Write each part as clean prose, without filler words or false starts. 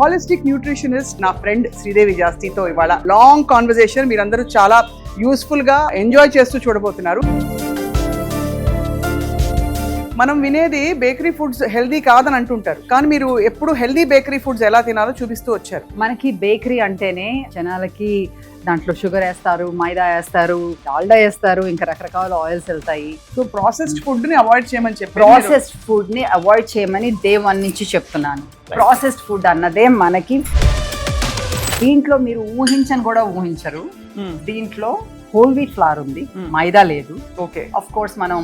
Holistic nutritionist నా friend Sridevi జాస్తితో ఇవాళ long conversation మీరందరూ చాలా యూస్ఫుల్ గా ఎంజాయ్ చేస్తూ చూడబోతున్నారు. మనం వినేది బేకరీ ఫుడ్స్ హెల్దీ కాదని అంటుంటారు, కానీ మీరు ఎప్పుడు హెల్దీ బేకరీ ఫుడ్స్ ఎలా తినాలో చూపిస్తూ వచ్చారు. మనకి బేకరీ అంటేనే జనాలకి దాంట్లో షుగర్ వేస్తారు, మైదా వేస్తారు, డాల్డా వేస్తారు, ఇంకా రకరకాల ఆయిల్స్ వెళ్తాయి. సో ప్రాసెస్డ్ ఫుడ్ ని అవాయిడ్ చేయమని చెప్పి ప్రాసెస్డ్ ఫుడ్ ని అవాయిడ్ చేయమని డే 1 నుంచి చెప్తున్నాను. ప్రాసెస్డ్ ఫుడ్ అన్నదే మనకి దీంట్లో మీరు ఊహించని కూడా ఊహించరు. దీంట్లో హోల్ వీట్ ఫ్లవర్ ఉంది, మైదా లేదు. ఓకే, ఆఫ్ కోర్స్ మనం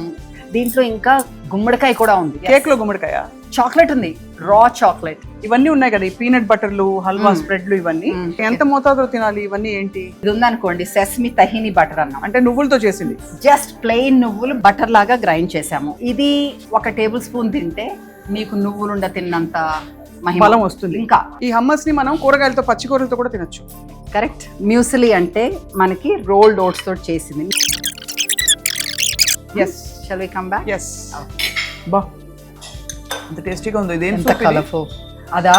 దీంట్లో ఇంకా గుమ్మడికాయ కూడా ఉంది. కేక్ లో గుమ్మడికాయ, చాక్లెట్ ఉంది, రా చాక్లెట్, ఇవన్నీ ఉన్నాయి కదా. ఈ పీనట్ బటర్లు, హల్వా స్ప్రెడ్లు, ఇవన్నీ ఎంత మోతాదులో తినాలి? ఇవన్నీ ఏంటి? ఇది ఉందనుకోండి, సెసమి తహీని బటర్ అన్నాం, అంటే నువ్వులతో చేసింది. జస్ట్ ప్లెయిన్ నువ్వులు బటర్ లాగా గ్రైండ్ చేసాము. ఇది 1 టేబుల్ స్పూన్ తింటే మీకు నువ్వులుండ తిన్నంత బలం వస్తుంది. ఇంకా ఈ హమ్మస్ ని మనం కూరగాయలతో, పచ్చి కూరలతో కూడా తినొచ్చు. కరెక్ట్. మ్యూసిలీ అంటే మనకి రోల్డ్ ఓట్స్ తోటి చేసింది. Yes, shall we come back? Yes. బా, ఎంత టేస్టీగా ఉంది. ఇదేం ఎంత కలర్ఫుల్. అదా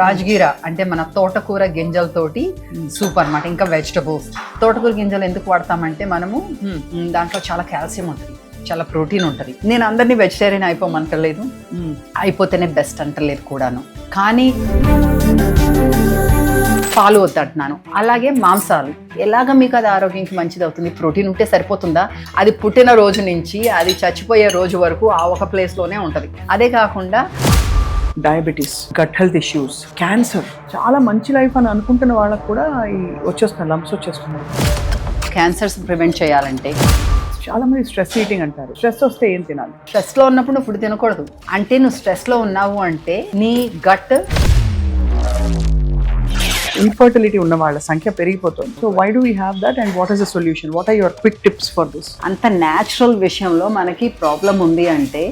రాజ్గిరా అంటే మన తోటకూర గింజలతోటి సూప్ అన్నమాట. ఇంకా వెజిటబుల్స్. తోటకూర గింజలు ఎందుకు వాడతామంటే మనము దాంట్లో చాలా కాల్షియం ఉంటుంది, చాలా ప్రోటీన్ ఉంటుంది. నేను అందరినీ వెజిటేరియన్ అయిపోమంటలేదు, అయిపోతేనే బెస్ట్ అంటలేదు కూడాను. కానీ పాలు వద్దంటున్నాను. అలాగే మాంసాలు ఎలాగ మీకు అది ఆరోగ్యానికి మంచిది అవుతుంది? ప్రోటీన్ ఉంటే సరిపోతుందా? అది పుట్టిన రోజు నుంచి అది చచ్చిపోయే రోజు వరకు ఆ ఒక ప్లేస్లోనే ఉంటుంది. అదే కాకుండా diabetes, gut health issues, cancer, చాలా మంచి లైఫ్ అని అనుకుంటున్న వాళ్ళకు కూడా వచ్చేస్తున్నారు, లంప్స్ వచ్చేస్తున్నారు. క్యాన్సర్స్ ప్రివెంట్ చేయాలంటే చాలా మంది స్ట్రెస్ ఈటింగ్ అంటారు. స్ట్రెస్ వస్తే ఏం తినాలి? స్ట్రెస్లో ఉన్నప్పుడు నువ్వు ఫుడ్ తినకూడదు. అంటే నువ్వు స్ట్రెస్లో ఉన్నావు అంటే నీ గట్ ఇన్ఫర్టిలిటీ ఉన్న వాళ్ళ సంఖ్య పెరిగిపోతుంది. So why do we have that and what is the solution? What are your quick tips for this? అంత న్యాచురల్ విషయంలో మనకి ప్రాబ్లం ఉంది అంటే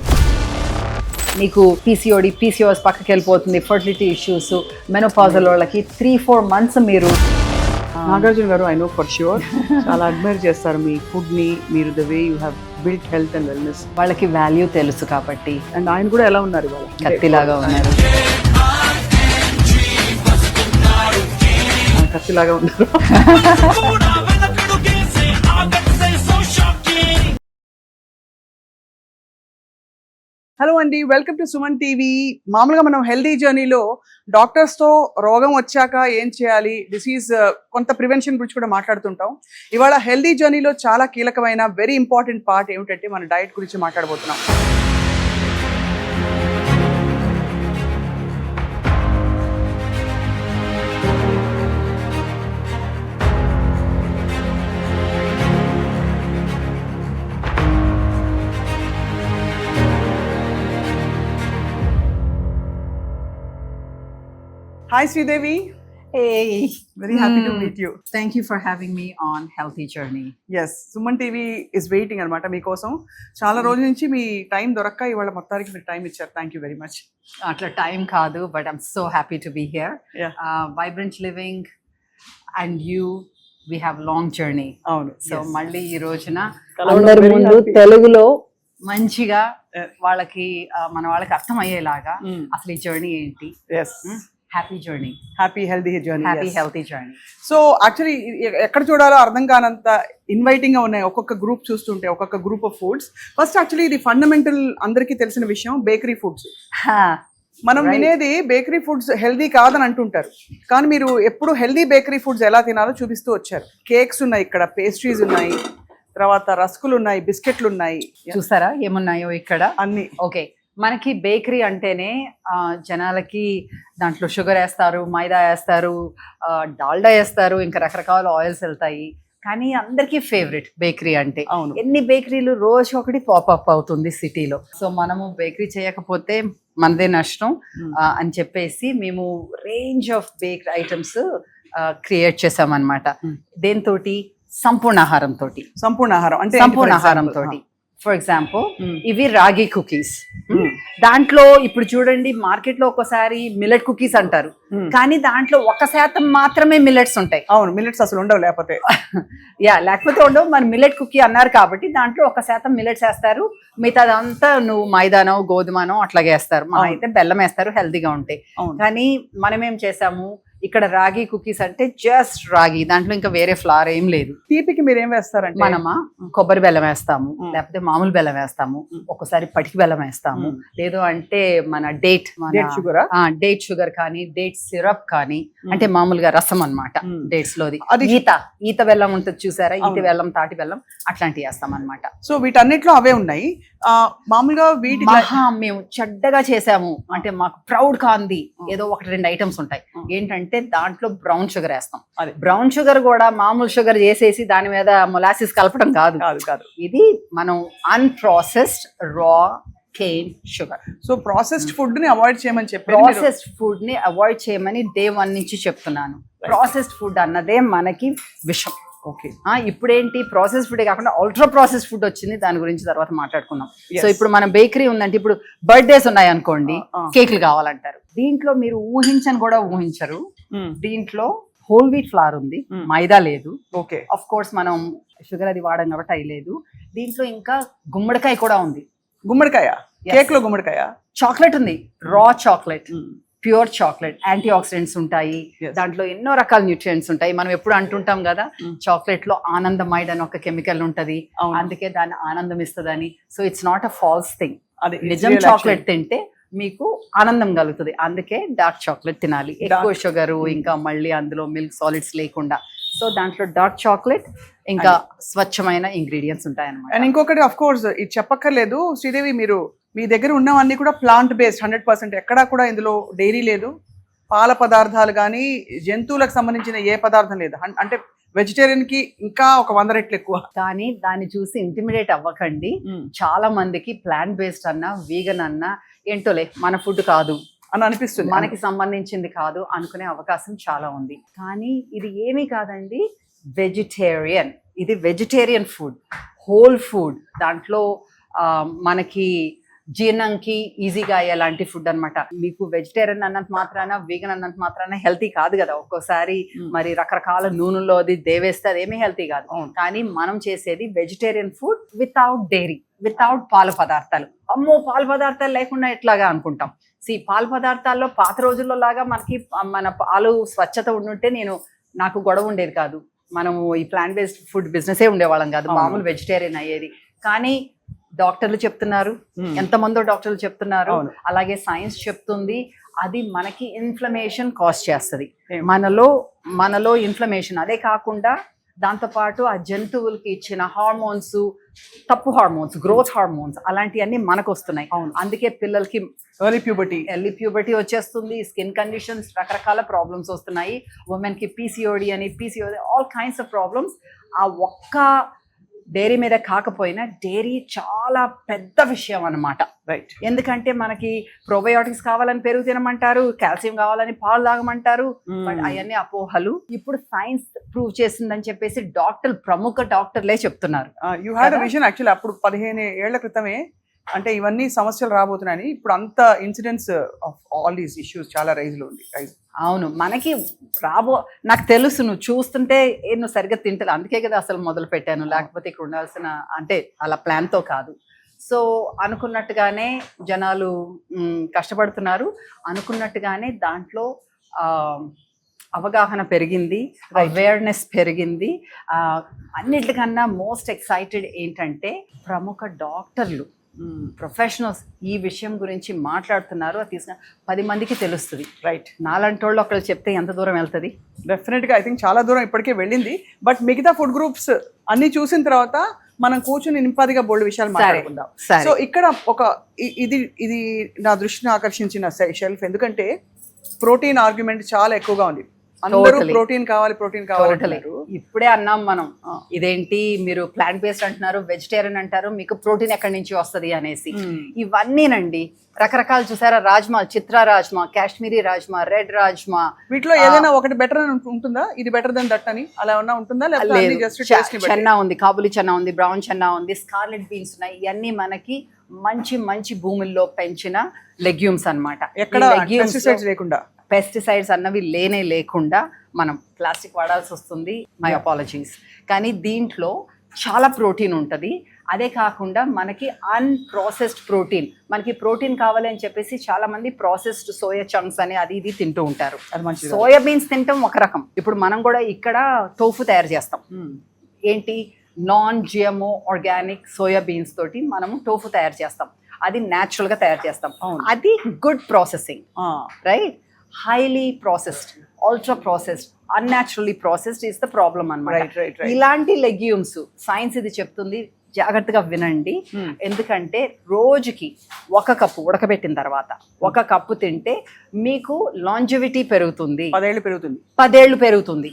నీకు పీసీఓఎస్ పక్కకి వెళ్ళిపోతుంది, ఫర్టిలిటీ ఇష్యూస్, మెనోపాజల్ వాళ్ళకి 3-4 months మీరు నాగార్జున గారు, ఐ నో ఫర్ ష్యూర్ చాలా అడ్మైర్ చేస్తారు మీ ఫుడ్ ని, మీరు the way you have built health and wellness. వాళ్ళకి వాల్యూ తెలుసు కాబట్టి. అండ్ ఆయన కూడా ఎలా ఉన్నారు ఇవాళ? కత్తిలాగా ఉన్నారు. కత్తిలాగా ఉన్నారు. హలో అండి, వెల్కమ్ టు సుమన్ టీవీ. మామూలుగా మనం హెల్దీ జర్నీలో డాక్టర్స్తో రోగం వచ్చాక ఏం చేయాలి, డిసీజ్ కొంత ప్రివెన్షన్ గురించి కూడా మాట్లాడుతుంటాం. ఇవాళ హెల్దీ జర్నీలో చాలా కీలకమైన వెరీ ఇంపార్టెంట్ పార్ట్ ఏమిటంటే మన డైట్ గురించి మాట్లాడబోతున్నాం. Hi Sridevi. Hey. Very happy to meet you. Thank you for having me on Healthy Journey. Yes, Suman TV is waiting అనమాట మీకోసం. చాలా రోజుల నుంచి మీ టైం దొరక్క ఇవాళ మొత్తానికి మీరు టైం ఇచ్చారు. Thank you very much. అట్లా టైం కాదు, but I'm so happy to be here. Yeah. Vibrant living and you, we have long journey. అవును. సో మళ్ళీ ఈ రోజున కలవడం అందరి very ముందు happy. తెలుగులో మంచిగా వాళ్ళకి మన వాళ్ళకి అర్థమయ్యేలాగా అసలు ఈ జర్నీ ఏంటి. Yes. Happy journey, happy healthy journey. Happy healthy journey. So actually ఎక్కడ చూడాలో అర్థం కానంత ఇన్వైటింగ్ గా ఉన్నాయి ఒక్కొక్క గ్రూప్ చూస్తుంటే, ఒక్కొక్క group of foods. First actually ఇది ఫండమెంటల్ అందరికీ తెలిసిన విషయం, బేకరీ ఫుడ్స్. మనం వినేది బేకరీ ఫుడ్స్ హెల్దీ కాదని అంటుంటారు, కానీ మీరు ఎప్పుడు హెల్దీ బేకరీ ఫుడ్స్ ఎలా తినాలో చూపిస్తూ వచ్చారు. కేక్స్ ఉన్నాయి, ఇక్కడ పేస్ట్రీస్ ఉన్నాయి, తర్వాత రస్కులు ఉన్నాయి, బిస్కెట్లు ఉన్నాయి. చూసారా ఏమున్నాయో ఇక్కడ అన్ని. ఓకే, మనకి బేకరీ అంటేనే జనాలకి దాంట్లో షుగర్ వేస్తారు, మైదా వేస్తారు, డాల్డా వేస్తారు, ఇంకా రకరకాల ఆయిల్స్ వెళ్తాయి. కానీ అందరికీ ఫేవరెట్ బేకరీ అంటే. అవును. ఎన్ని బేకరీలు రోజు ఒకటి పాపప్ అవుతుంది సిటీలో. సో మనము బేకరీ చేయకపోతే మనదే నష్టం అని చెప్పేసి మేము range of bakery items create చేసామన్నమాట. దేంతోటి? సంపూర్ణాహారం తోటి. సంపూర్ణాహారం అంటే సంపూర్ణాహారం తోటి. ఫర్ ఎగ్జాంపుల్ ఇవి రాగి కుకీస్. దాంట్లో ఇప్పుడు చూడండి మార్కెట్ లో ఒక్కసారి మిల్లెట్ కుకీస్ అంటారు, కానీ దాంట్లో 1% మాత్రమే మిల్లెట్స్ ఉంటాయి. అవును, మిల్లెట్స్ అసలు ఉండవు లేకపోతే. లేకపోతే ఉండవు. మరి మిల్లెట్ కుకీ అన్నారు కాబట్టి దాంట్లో 1% మిల్లెట్స్ వేస్తారు, మిగతాదంతా నువ్వు మైదానో గోధుమనో అట్లాగే వేస్తారు. మన అయితే బెల్లం వేస్తారు హెల్తీగా ఉంటాయి. కానీ మనం ఏం చేసాము, ఇక్కడ రాగి కుకీస్ అంటే జస్ట్ రాగి, దాంట్లో ఇంకా వేరే ఫ్లవర్ ఏం లేదు. తీపికి మీరు ఏం వేస్తారంటే మనమా కొబ్బరి బెల్లం వేస్తాము, లేకపోతే మామూలు బెల్లం వేస్తాము, ఒక్కసారి పటికి బెల్లం వేస్తాము, లేదు అంటే మన డేట్ షుగర్ కానీ డేట్ సిరప్ కానీ, అంటే మామూలుగా రసం అన్నమాట డేట్స్ లోది. ఈత బెల్లం ఉంటుంది చూసారా, ఈత బెల్లం తాటి బెల్లం అట్లాంటివి వేస్తాం అనమాట. సో వీటన్నిటిలో అవే ఉన్నాయి. మామూలుగా వీటి మేము చెడ్డగా చేసాము అంటే మాకు ప్రౌడ్ కాంది ఏదో 1-2 ఐటమ్స్ ఉంటాయి. ఏంటంటే దాంట్లో బ్రౌన్ షుగర్ వేస్తాం. బ్రౌన్ షుగర్ కూడా మామూలు షుగర్ చేసేసి దాని మీద మొలాసిస్ కలపడం కాదు. ఇది మనం అన్ప్రాసెస్డ్ రా cane sugar. So processed food ని అవాయిడ్ చేయమని చెప్పి, ప్రాసెస్డ్ ఫుడ్ ని అవాయిడ్ చేయమని డే 1 నుంచి చెప్తున్నాను. ప్రాసెస్డ్ ఫుడ్ అన్నదే మనకి విషం. ఓకే, ఇప్పుడేంటి ప్రాసెస్ ఫుడ్ కాకుండా అల్ట్రా ప్రాసెస్ ఫుడ్ వచ్చింది, దాని గురించి తర్వాత మాట్లాడుకుందాం. సో ఇప్పుడు మన బేకరీ ఉందంటే, ఇప్పుడు బర్త్డేస్ ఉన్నాయి అనుకోండి, కేక్లు కావాలంటారు. దీంట్లో మీరు ఊహించని కూడా ఊహించరు, దీంట్లో హోల్ వీట్ ఫ్లవర్ ఉంది, మైదా లేదు. ఓకే, ఆఫ్ కోర్స్ మనం షుగర్ అది వాడడం కాబట్టి అయి లేదు. దీంట్లో ఇంకా గుమ్మడికాయ కూడా ఉంది. గుమ్మడికాయ కేక్ లో గుమ్మడికాయ, చాక్లెట్ ఉంది, raw chocolate, pure chocolate, antioxidants ఉంటాయి, దాంట్లో ఎన్నో రకాల న్యూట్రియంట్స్ ఉంటాయి. మనం ఎప్పుడు అంటుంటాం కదా, చాక్లెట్ లో ఆనందమైడ్ అని ఒక కెమికల్ ఉంటది, అందుకే దాన్ని ఆనందం ఇస్తుందని. So it's not a false thing. నిజం చాక్లెట్ తింటే మీకు ఆనందం కలుగుతుంది, అందుకే డార్క్ చాక్లెట్ తినాలి, ఎక్కువ షుగర్ ఇంకా మళ్ళీ అందులో మిల్క్ సాలిడ్స్ లేకుండా. సో దాంట్లో డార్క్ చాక్లెట్ ఇంకా స్వచ్ఛమైన ఇంగ్రీడియంట్స్ ఉంటాయి అన్నమాట. అండ్ ఇంకొకటి ఆఫ్ కోర్స్ ఇది చెప్పక్కర్లేదు శ్రీదేవి, మీరు మీ దగ్గర ఉన్నవన్నీ కూడా ప్లాంట్ బేస్డ్ 100%. ఎక్కడా కూడా ఇందులో డైరీ లేదు, పాల పదార్థాలు కానీ జంతువులకు సంబంధించిన ఏ పదార్థం లేదు. అంటే వెజిటేరియన్ కి ఇంకా ఒక 100 రెట్లు ఎక్కువ. కానీ దాన్ని చూసి ఇంటిమిడేట్ అవ్వకండి. చాలా మందికి ప్లాంట్ బేస్డ్ అన్నా వీగన్ అన్నా ఏంటోలే మన ఫుడ్ కాదు అని అనిపిస్తుంది, మనకి సంబంధించింది కాదు అనుకునే అవకాశం చాలా ఉంది. కానీ ఇది ఏమీ కాదండి, వెజిటేరియన్. ఇది వెజిటేరియన్ ఫుడ్, హోల్ ఫుడ్. దాంట్లో మనకి జీర్ణంకి ఈజీగా అయ్యేలాంటి ఫుడ్ అన్నమాట. మీకు వెజిటేరియన్ అన్నంత మాత్రాన వీగన్ అన్నంత మాత్రాన హెల్తీ కాదు కదా. ఒక్కోసారి మరి రకరకాల నూనెలో అది దేవేస్తే అదేమీ హెల్తీ కాదు. కానీ మనం చేసేది vegetarian food without dairy, without పాల పదార్థాలు. అమ్మో పాల పదార్థాలు లేకుండా ఎట్లాగా అనుకుంటాం. పాల పదార్థాల్లో పాత రోజుల్లో లాగా మనకి మన పాలు స్వచ్ఛత ఉండుంటే నాకు గొడవ ఉండేది కాదు, మనము ఈ ప్లాంట్ బేస్డ్ ఫుడ్ బిజినెసే ఉండేవాళ్ళం కాదు, మామూలు వెజిటేరియన్ అయ్యేది. కానీ డాక్టర్లు చెప్తున్నారు, ఎంతమందో డాక్టర్లు చెప్తున్నారు, అలాగే సైన్స్ చెప్తుంది, అది మనకి ఇన్ఫ్లమేషన్ కాజ్ చేస్తుంది. మనలో ఇన్ఫ్లమేషన్. అదే కాకుండా దాంతోపాటు ఆ జంతువులకి ఇచ్చిన హార్మోన్స్, తప్పు హార్మోన్స్, గ్రోత్ హార్మోన్స్ అలాంటివన్నీ మనకు వస్తున్నాయి. అందుకే పిల్లలకి ఎర్లీ ప్యూబర్టీ వచ్చేస్తుంది, స్కిన్ కండిషన్స్, రకరకాల ప్రాబ్లమ్స్ వస్తున్నాయి. ఉమెన్ కి PCOD all kinds of problems. ఆ ఒక్క డైరీ మీద కాకపోయినా డైరీ చాలా పెద్ద విషయం అన్నమాట. రైట్. ఎందుకంటే మనకి ప్రోబయోటిక్స్ కావాలని పెరుగు తినమంటారు, కాల్షియం కావాలని పాలు తాగమంటారు, బట్ అవన్నీ అపోహలు. ఇప్పుడు సైన్స్ ప్రూవ్ చేసిందని చెప్పేసి ప్రముఖ డాక్టర్లే చెప్తున్నారు. You had a vision actually అప్పుడు 15 ఏళ్ల క్రితమే, అంటే ఇవన్నీ సమస్యలు రాబోతున్నాయని. ఇప్పుడు అంత incidents of all these issues చాలా రైజ్లో ఉంది. అవును, మనకి నాకు తెలుసు, నువ్వు చూస్తుంటే నువ్వు సరిగ్గా తింటలే, అందుకే కదా అసలు మొదలు పెట్టాను, లేకపోతే ఇక్కడ ఉండాల్సిన అంటే అలా ప్లాన్తో కాదు. సో అనుకున్నట్టుగానే జనాలు కష్టపడుతున్నారు, అనుకున్నట్టుగానే దాంట్లో అవగాహన పెరిగింది, అవేర్నెస్ పెరిగింది. అన్నిటికన్నా మోస్ట్ ఎక్సైటెడ్ ఏంటంటే ప్రముఖ డాక్టర్లు, ప్రొఫెషనల్స్ ఈ విషయం గురించి మాట్లాడుతున్నారు. అది 10 మందికి తెలుస్తుంది. రైట్. నాలంటి వాళ్ళు ఒకళ్ళు చెప్తే ఎంత దూరం వెళ్తుంది? డెఫినెట్గా ఐ థింక్ చాలా దూరం ఇప్పటికే వెళ్ళింది. బట్ మిగతా ఫుడ్ గ్రూప్స్ అన్ని చూసిన తర్వాత మనం కూర్చొని నింపాదిగా బోల్డ్ విషయాలు మాట్లాడుకుందాం. సో ఇక్కడ ఇది నా దృష్టిని ఆకర్షించిన షెల్ఫ్, ఎందుకంటే ప్రోటీన్ ఆర్గ్యుమెంట్ చాలా ఎక్కువగా ఉంది. అందరూ ప్రోటీన్ కావాలి. ఇప్పుడే అన్నాం మనం, ఇదేంటి మీరు ప్లాంట్ బేస్డ్ అంటున్నారు, వెజిటేరియన్ అంటారు, మీకు ప్రోటీన్ ఎక్కడి నుంచి వస్తుంది అనేసి. ఇవన్నీనండి రకరకాలు చూసారా, రాజ్మా, చిత్రా రాజ్మా, కాశ్మీరీ రాజ్మా, రెడ్ రాజ్మా, వీటిలో ఏదైనా ఒకటి బెటర్ అని ఉంటుందా? ఇది బెటర్ దెన్ దట్ అని అలా ఉన్నా ఉంటుందా? చెన్నా ఉంది, కాబులి చెన్నా ఉంది, బ్రౌన్ చెన్నా ఉంది, స్కార్లెట్ బీన్స్ ఉన్నాయి. ఇవన్నీ మనకి మంచి మంచి భూముల్లో పెంచిన లెగ్యూమ్స్ అన్నమాట. ఎక్కడ పెస్టిసైడ్స్ లేకుండా, పెస్టిసైడ్స్ అన్నవి లేకుండా మనం ప్లాస్టిక్ వాడాల్సి వస్తుంది, మై అపాలజీస్. కానీ దీంట్లో చాలా ప్రోటీన్ ఉంటుంది. అదే కాకుండా మనకి అన్ప్రాసెస్డ్ ప్రోటీన్, మనకి ప్రోటీన్ కావాలి అని చెప్పేసి చాలా మంది ప్రాసెస్డ్ సోయా చంక్స్ అని అది ఇది తింటూ ఉంటారు. అది మంచిది. సోయా బీన్స్ తింటాం ఒక రకం. ఇప్పుడు మనం కూడా ఇక్కడ టోఫు తయారు చేస్తాం. ఏంటి, non GMO organic soya beans తోటి మనము టోఫు తయారు చేస్తాం. అది natural గా తయారు చేస్తాం. అది good processing, right? Highly processed, ultra processed, unnaturally processed is the problem అన్నమాట. ఇలాంటి లెగ్యూమ్స్ సైన్స్ ఇది చెప్తుంది, జాగ్రత్తగా వినండి. ఎందుకంటే రోజుకి 1 కప్పు ఉడకబెట్టిన తర్వాత 1 కప్పు తింటే మీకు లాంజివిటీ పెరుగుతుంది, 10 ఏళ్ళు పెరుగుతుంది. 10 ఏళ్ళు పెరుగుతుంది,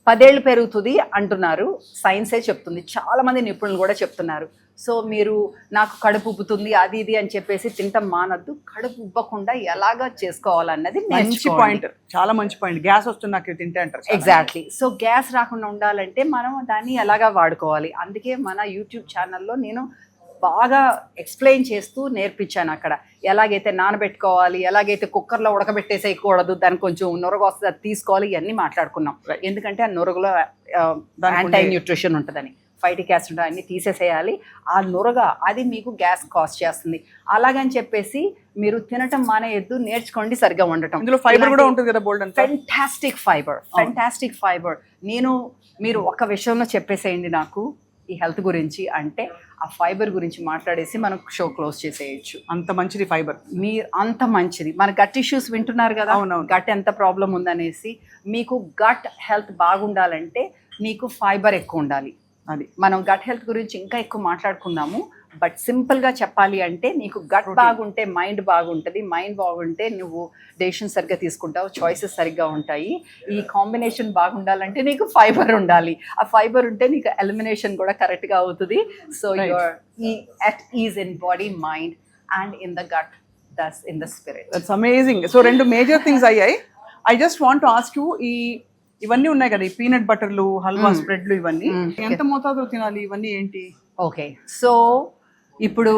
10 ఏళ్ళు పెరుగుతుంది అంటున్నారు. సైన్సే చెప్తుంది, చాలా మంది నిపుణులు కూడా చెప్తున్నారు. సో మీరు నాకు కడుపు ఉబ్బుతుంది అది ఇది అని చెప్పేసి తింటాం మానద్దు. కడుపు ఉబ్బకుండా ఎలాగా చేసుకోవాలన్నది మంచి పాయింట్, చాలా మంచి పాయింట్. గ్యాస్ వస్తుంది నాకు తింటే అంటారు. ఎగ్జాక్ట్లీ. సో గ్యాస్ రాకుండా ఉండాలంటే మనం దాన్ని ఎలాగా వాడుకోవాలి. అందుకే మన యూట్యూబ్ ఛానల్లో నేను బాగా ఎక్స్ప్లెయిన్ చేస్తూ నేర్పించాను. అక్కడ ఎలాగైతే నానబెట్టుకోవాలి, ఎలాగైతే కుక్కర్లో ఉడకబెట్టేసేయకూడదు, దానికి కొంచెం నొరగ వస్తుంది అది తీసుకోవాలి, ఇవన్నీ మాట్లాడుకున్నాం. ఎందుకంటే ఆ నొరగలో యాంటీ న్యూట్రిషన్ ఉంటుందని, ఫైటిక్ యాసిడ్ అన్ని తీసేసేయాలి. ఆ నొరగ అది మీకు గ్యాస్ కాస్ట్ చేస్తుంది. అలాగని చెప్పేసి మీరు తినటం మానేయద్దు, నేర్చుకోండి సరిగ్గా ఉండటం. ఇందులో ఫైబర్ కూడా ఉంటుంది కదా, బోల్డ్ అంతా. Fantastic fibre. మీరు ఒక విషయంలో చెప్పేసేయండి నాకు ఈ హెల్త్ గురించి అంటే, ఆ ఫైబర్ గురించి మాట్లాడేసి మనం షో క్లోజ్ చేసేయచ్చు. అంత మంచిది ఫైబర్. మీరు అంత మంచిది. మన గట్ ఇష్యూస్ వింటున్నారు కదా, గట్ ఎంత ప్రాబ్లం ఉందనేసి. మీకు గట్ హెల్త్ బాగుండాలంటే మీకు ఫైబర్ ఎక్కువ ఉండాలి. అది మనం గట్ హెల్త్ గురించి ఇంకా ఎక్కువ మాట్లాడుకుందాము. బట్ సింపుల్గా చెప్పాలి అంటే నీకు గట్ బాగుంటే మైండ్ బాగుంటుంది, మైండ్ బాగుంటే నువ్వు డెసిషన్ సరిగ్గా తీసుకుంటావు, చాయిసెస్ సరిగ్గా ఉంటాయి. ఈ కాంబినేషన్ బాగుండాలంటే నీకు ఫైబర్ ఉండాలి. ఆ ఫైబర్ ఉంటే నీకు ఎలిమినేషన్ కూడా కరెక్ట్గా అవుతుంది. So you're at ease in body, mind and in the gut, that's in the spirit. That's amazing. So 2 major things అయ్యాయి. I just want to ask you, ఇవన్నీ ఉన్నాయి కదా, ఈ పీనట్ బటర్లు, హల్వా స్ప్రెడ్లు, ఇవన్నీ ఎంత మోతాదులో తినాలి? ఇవన్నీ ఏంటి? ఓకే, సో ఇప్పుడు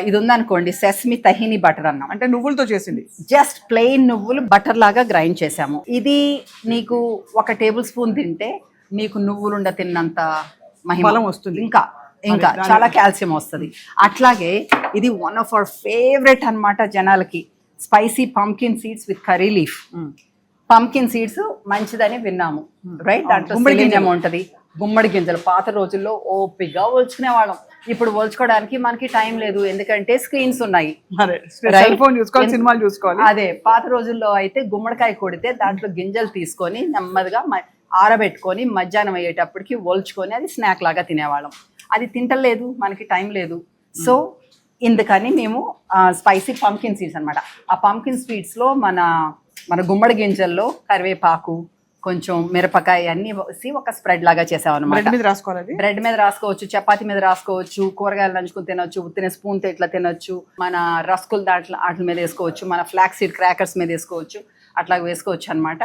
ఇది ఉందనుకోండి, సెసమి తహిని బటర్ అన్నాం, అంటే నువ్వులతో చేసింది. జస్ట్ ప్లెయిన్ నువ్వులు బటర్ లాగా గ్రైండ్ చేసాము. ఇది నీకు 1 టేబుల్ స్పూన్ తింటే నీకు నువ్వులుండ తిన్నంత బలం వస్తుంది, ఇంకా చాలా కాల్షియం వస్తుంది. అట్లాగే ఇది వన్ ఆఫ్ అవర్ ఫేవరెట్ అన్నమాట జనాలకి, spicy pumpkin seeds with curry leaf. Pumpkin seeds మంచిదని విన్నాము, రైట్? దాంట్లో సెలీనియం ఉంటది. గుమ్మడి గింజలు పాత రోజుల్లో ఓపిగా ఒలుచుకునే వాళ్ళం. ఇప్పుడు ఒలుచుకోవడానికి మనకి టైం లేదు, ఎందుకంటే స్క్రీన్స్ ఉన్నాయి, సినిమాలు చూసుకోవాలి. అదే పాత రోజుల్లో అయితే గుమ్మడికాయ కొడితే దాంట్లో గింజలు తీసుకొని నెమ్మదిగా ఆరబెట్టుకొని మధ్యాహ్నం అయ్యేటప్పటికి ఒలుచుకొని అది స్నాక్ లాగా తినేవాళ్ళం. అది తింటలేదు, మనకి టైం లేదు. సో ఇందుకని మేము స్పైసీ పంకిన్ సీడ్స్ అనమాట. ఆ పంకిన్ సీడ్స్లో మన గుమ్మడి గింజల్లో కరివేపాకు, కొంచెం మిరపకాయ అన్ని వేసి ఒక స్ప్రెడ్ లాగా చేసామన్నమాట. బ్రెడ్ మీద రాసుకోవచ్చు, చపాతి మీద రాసుకోవచ్చు, కూరగాయలు నంచుకుని తినొచ్చు, ఉత్తిన స్పూన్తో ఇట్లా తినొచ్చు, మన రస్కులు వాటి మీద వేసుకోవచ్చు, మన ఫ్లాక్స్ సీడ్ క్రాకర్స్ మీద వేసుకోవచ్చు, అట్లా వేసుకోవచ్చు అనమాట.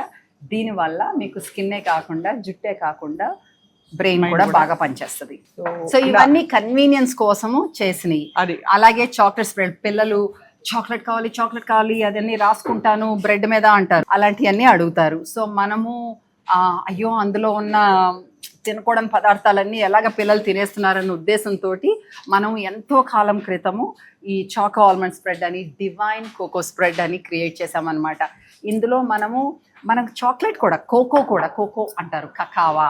దీనివల్ల మీకు స్కిన్నే కాకుండా జుట్టే కాకుండా బ్రెయిన్ కూడా బాగా పనిచేస్తుంది. సో ఇవన్నీ కన్వీనియన్స్ కోసము చేసినవి. అలాగే చాక్లెట్ స్ప్రెడ్, పిల్లలు చాక్లెట్ కావాలి అదన్నీ రాసుకుంటాను బ్రెడ్ మీద అంటారు, అలాంటివన్నీ అడుగుతారు. సో మనము అయ్యో అందులో ఉన్న తినకూడని పదార్థాలన్నీ ఎలాగ పిల్లలు తినేస్తున్నారన్న ఉద్దేశంతో మనం ఎంతో కాలం క్రితము ఈ చాకో ఆల్మండ్ స్ప్రెడ్ అని, డివైన్ కోకో స్ప్రెడ్ అని క్రియేట్ చేసామన్నమాట. ఇందులో మనకు చాక్లెట్ కూడా, కోకో అంటారు, కకావా,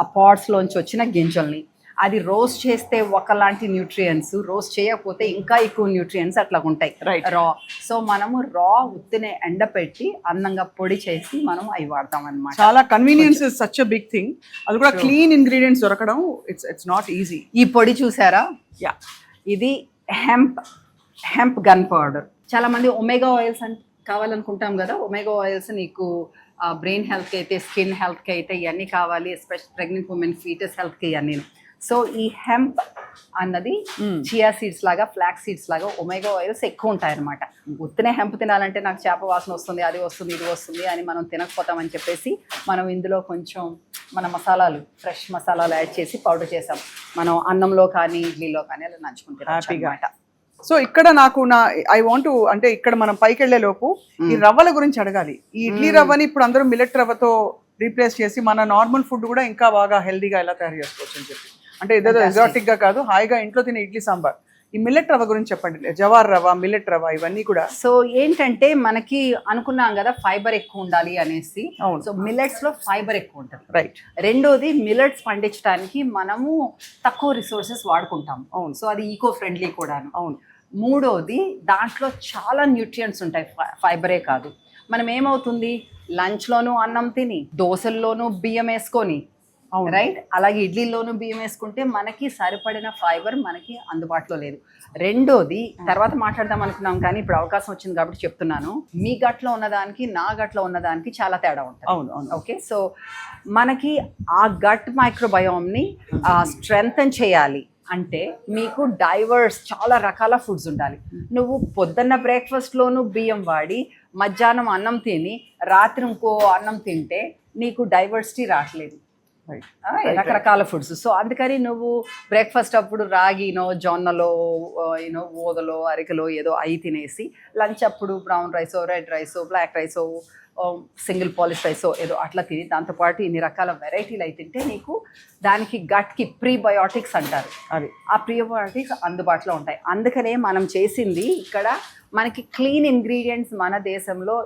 ఆ పాట్స్లోంచి వచ్చిన గింజల్ని అది రోస్ట్ చేస్తే ఒకలాంటి న్యూట్రియంట్స్, రోస్ట్ చేయకపోతే ఇంకా ఎక్కువ న్యూట్రియంట్స్ అట్లా ఉంటాయి రా. సో మనము రా ఉత్తినే ఎండపెట్టి అందంగా పొడి చేసి మనం అవి వాడతాం అన్నమాట. చాలా convenience is such a big thing. అది కూడా క్లీన్ ఇంగ్రీడియంట్స్ దొరకడం ఇట్స్ నాట్ ఈజీ. ఈ పొడి చూసారా, ఇది హెంప్ గన్ పౌడర్. చాలా మంది ఒమేగా ఆయిల్స్ కావాలనుకుంటాం కదా, ఒమేగా ఆయిల్స్ నీకు బ్రెయిన్ హెల్త్కి అయితే, స్కిన్ హెల్త్కి అయితే ఇవన్నీ కావాలి, ఎస్పెషల్ ప్రెగ్నెంట్ ఉమెన్, ఫీటస్ హెల్త్కి ఇవన్నీ. సో ఈ హెంప్ అన్నది చియా సీడ్స్ లాగా, ఫ్లాక్స్ సీడ్స్ లాగా ఒమేగా ఆయిల్స్ ఎక్కువ ఉంటాయి అనమాట. ఉత్తనే హెంప్ తినాలంటే నాకు చేప వాసన వస్తుంది, అది వస్తుంది, ఇది వస్తుంది అని మనం తినకపోతామని చెప్పేసి మనం ఇందులో కొంచెం మన మసాలాలు, ఫ్రెష్ మసాలాలు యాడ్ చేసి పౌడర్ చేసాం. మనం అన్నంలో కానీ ఇడ్లీలో కానీ అలా నంచుకుంటే హ్యాపీగా. సో ఇక్కడ నాకు ఐ వాంట్ అంటే ఇక్కడ మనం పైకి వెళ్లే లోపు ఈ రవ్వల గురించి అడగాలి. ఈ ఇడ్లీ రవ్వని ఇప్పుడు అందరూ మిల్లెట్ రవ్వతో రీప్లేస్ చేసి మన నార్మల్ ఫుడ్ కూడా ఇంకా బాగా హెల్దీగా ఎలా తయారు చేసుకోవచ్చు అని చెప్పి, అంటే ఏదో ఎగ్జాటిక్ గా కాదు, హాయిగా ఇంట్లో తినే ఇడ్లీ సాంబార్. ఈ మిల్లెట్ రవ్వ గురించి చెప్పండి. జవార్ రవ్వ, మిల్లెట్ రవ్వ, ఇవన్నీ కూడా. సో ఏంటంటే మనకి అనుకున్నాం కదా ఫైబర్ ఎక్కువ ఉండాలి అనేసి. సో మిల్లెట్స్ లో ఫైబర్ ఎక్కువ ఉంటుంది. రైట్. రెండోది మిల్లెట్స్ పండించడానికి మనము తక్కువ రిసోర్సెస్ వాడుకుంటాం. అవును. సో అది ఈకో ఫ్రెండ్లీ కూడాను. అవును. మూడోది దాంట్లో చాలా న్యూట్రియంట్స్ ఉంటాయి, ఫైబరే కాదు. మనం ఏమవుతుంది, లంచ్లోనూ అన్నం తిని, దోశల్లోనూ బియ్యం వేసుకొని, రైట్, అలాగే ఇడ్లీలోనూ బియ్యం వేసుకుంటే మనకి సరిపడిన ఫైబర్ మనకి అందుబాటులో లేదు. రెండోది తర్వాత మాట్లాడదాం అనుకున్నాం కానీ ఇప్పుడు అవకాశం వచ్చింది కాబట్టి చెప్తున్నాను. మీ గట్లో ఉన్నదానికి నా గట్లో ఉన్నదానికి చాలా తేడా ఉంటుంది. అవును. ఓకే, సో మనకి ఆ గట్ మైక్రోబయోమ్ని స్ట్రెంగ్తన్ చేయాలి అంటే మీకు డైవర్స్ చాలా రకాల ఫుడ్స్ ఉండాలి. నువ్వు పొద్దున్న బ్రేక్ఫాస్ట్లోనూ బియ్యం వాడి మధ్యాహ్నం అన్నం తిని రాత్రి ఇంకో అన్నం తింటే నీకు డైవర్సిటీ రావట్లేదు, రకరకాల ఫుడ్స్. సో అందుకని నువ్వు బ్రేక్ఫాస్ట్ అప్పుడు రాగినో, జొన్నలో, ఓదలో, అరికలో ఏదో అయి తినేసి, లంచ్ అప్పుడు బ్రౌన్ రైసో, రెడ్ రైసో, బ్లాక్ రైసో, సింగిల్ పాలిష్ రైసో ఏదో అట్లా తిని దాంతోపాటు ఇన్ని రకాల వెరైటీలు అయి తింటే నీకు దానికి గట్కి ప్రీబయోటిక్స్ అంటారు, అది ఆ ప్రీబయోటిక్స్ అందుబాటులో ఉంటాయి. అందుకనే మనం చేసింది ఇక్కడ మనకి క్లీన్ ఇంగ్రీడియంట్స్ మన దేశంలో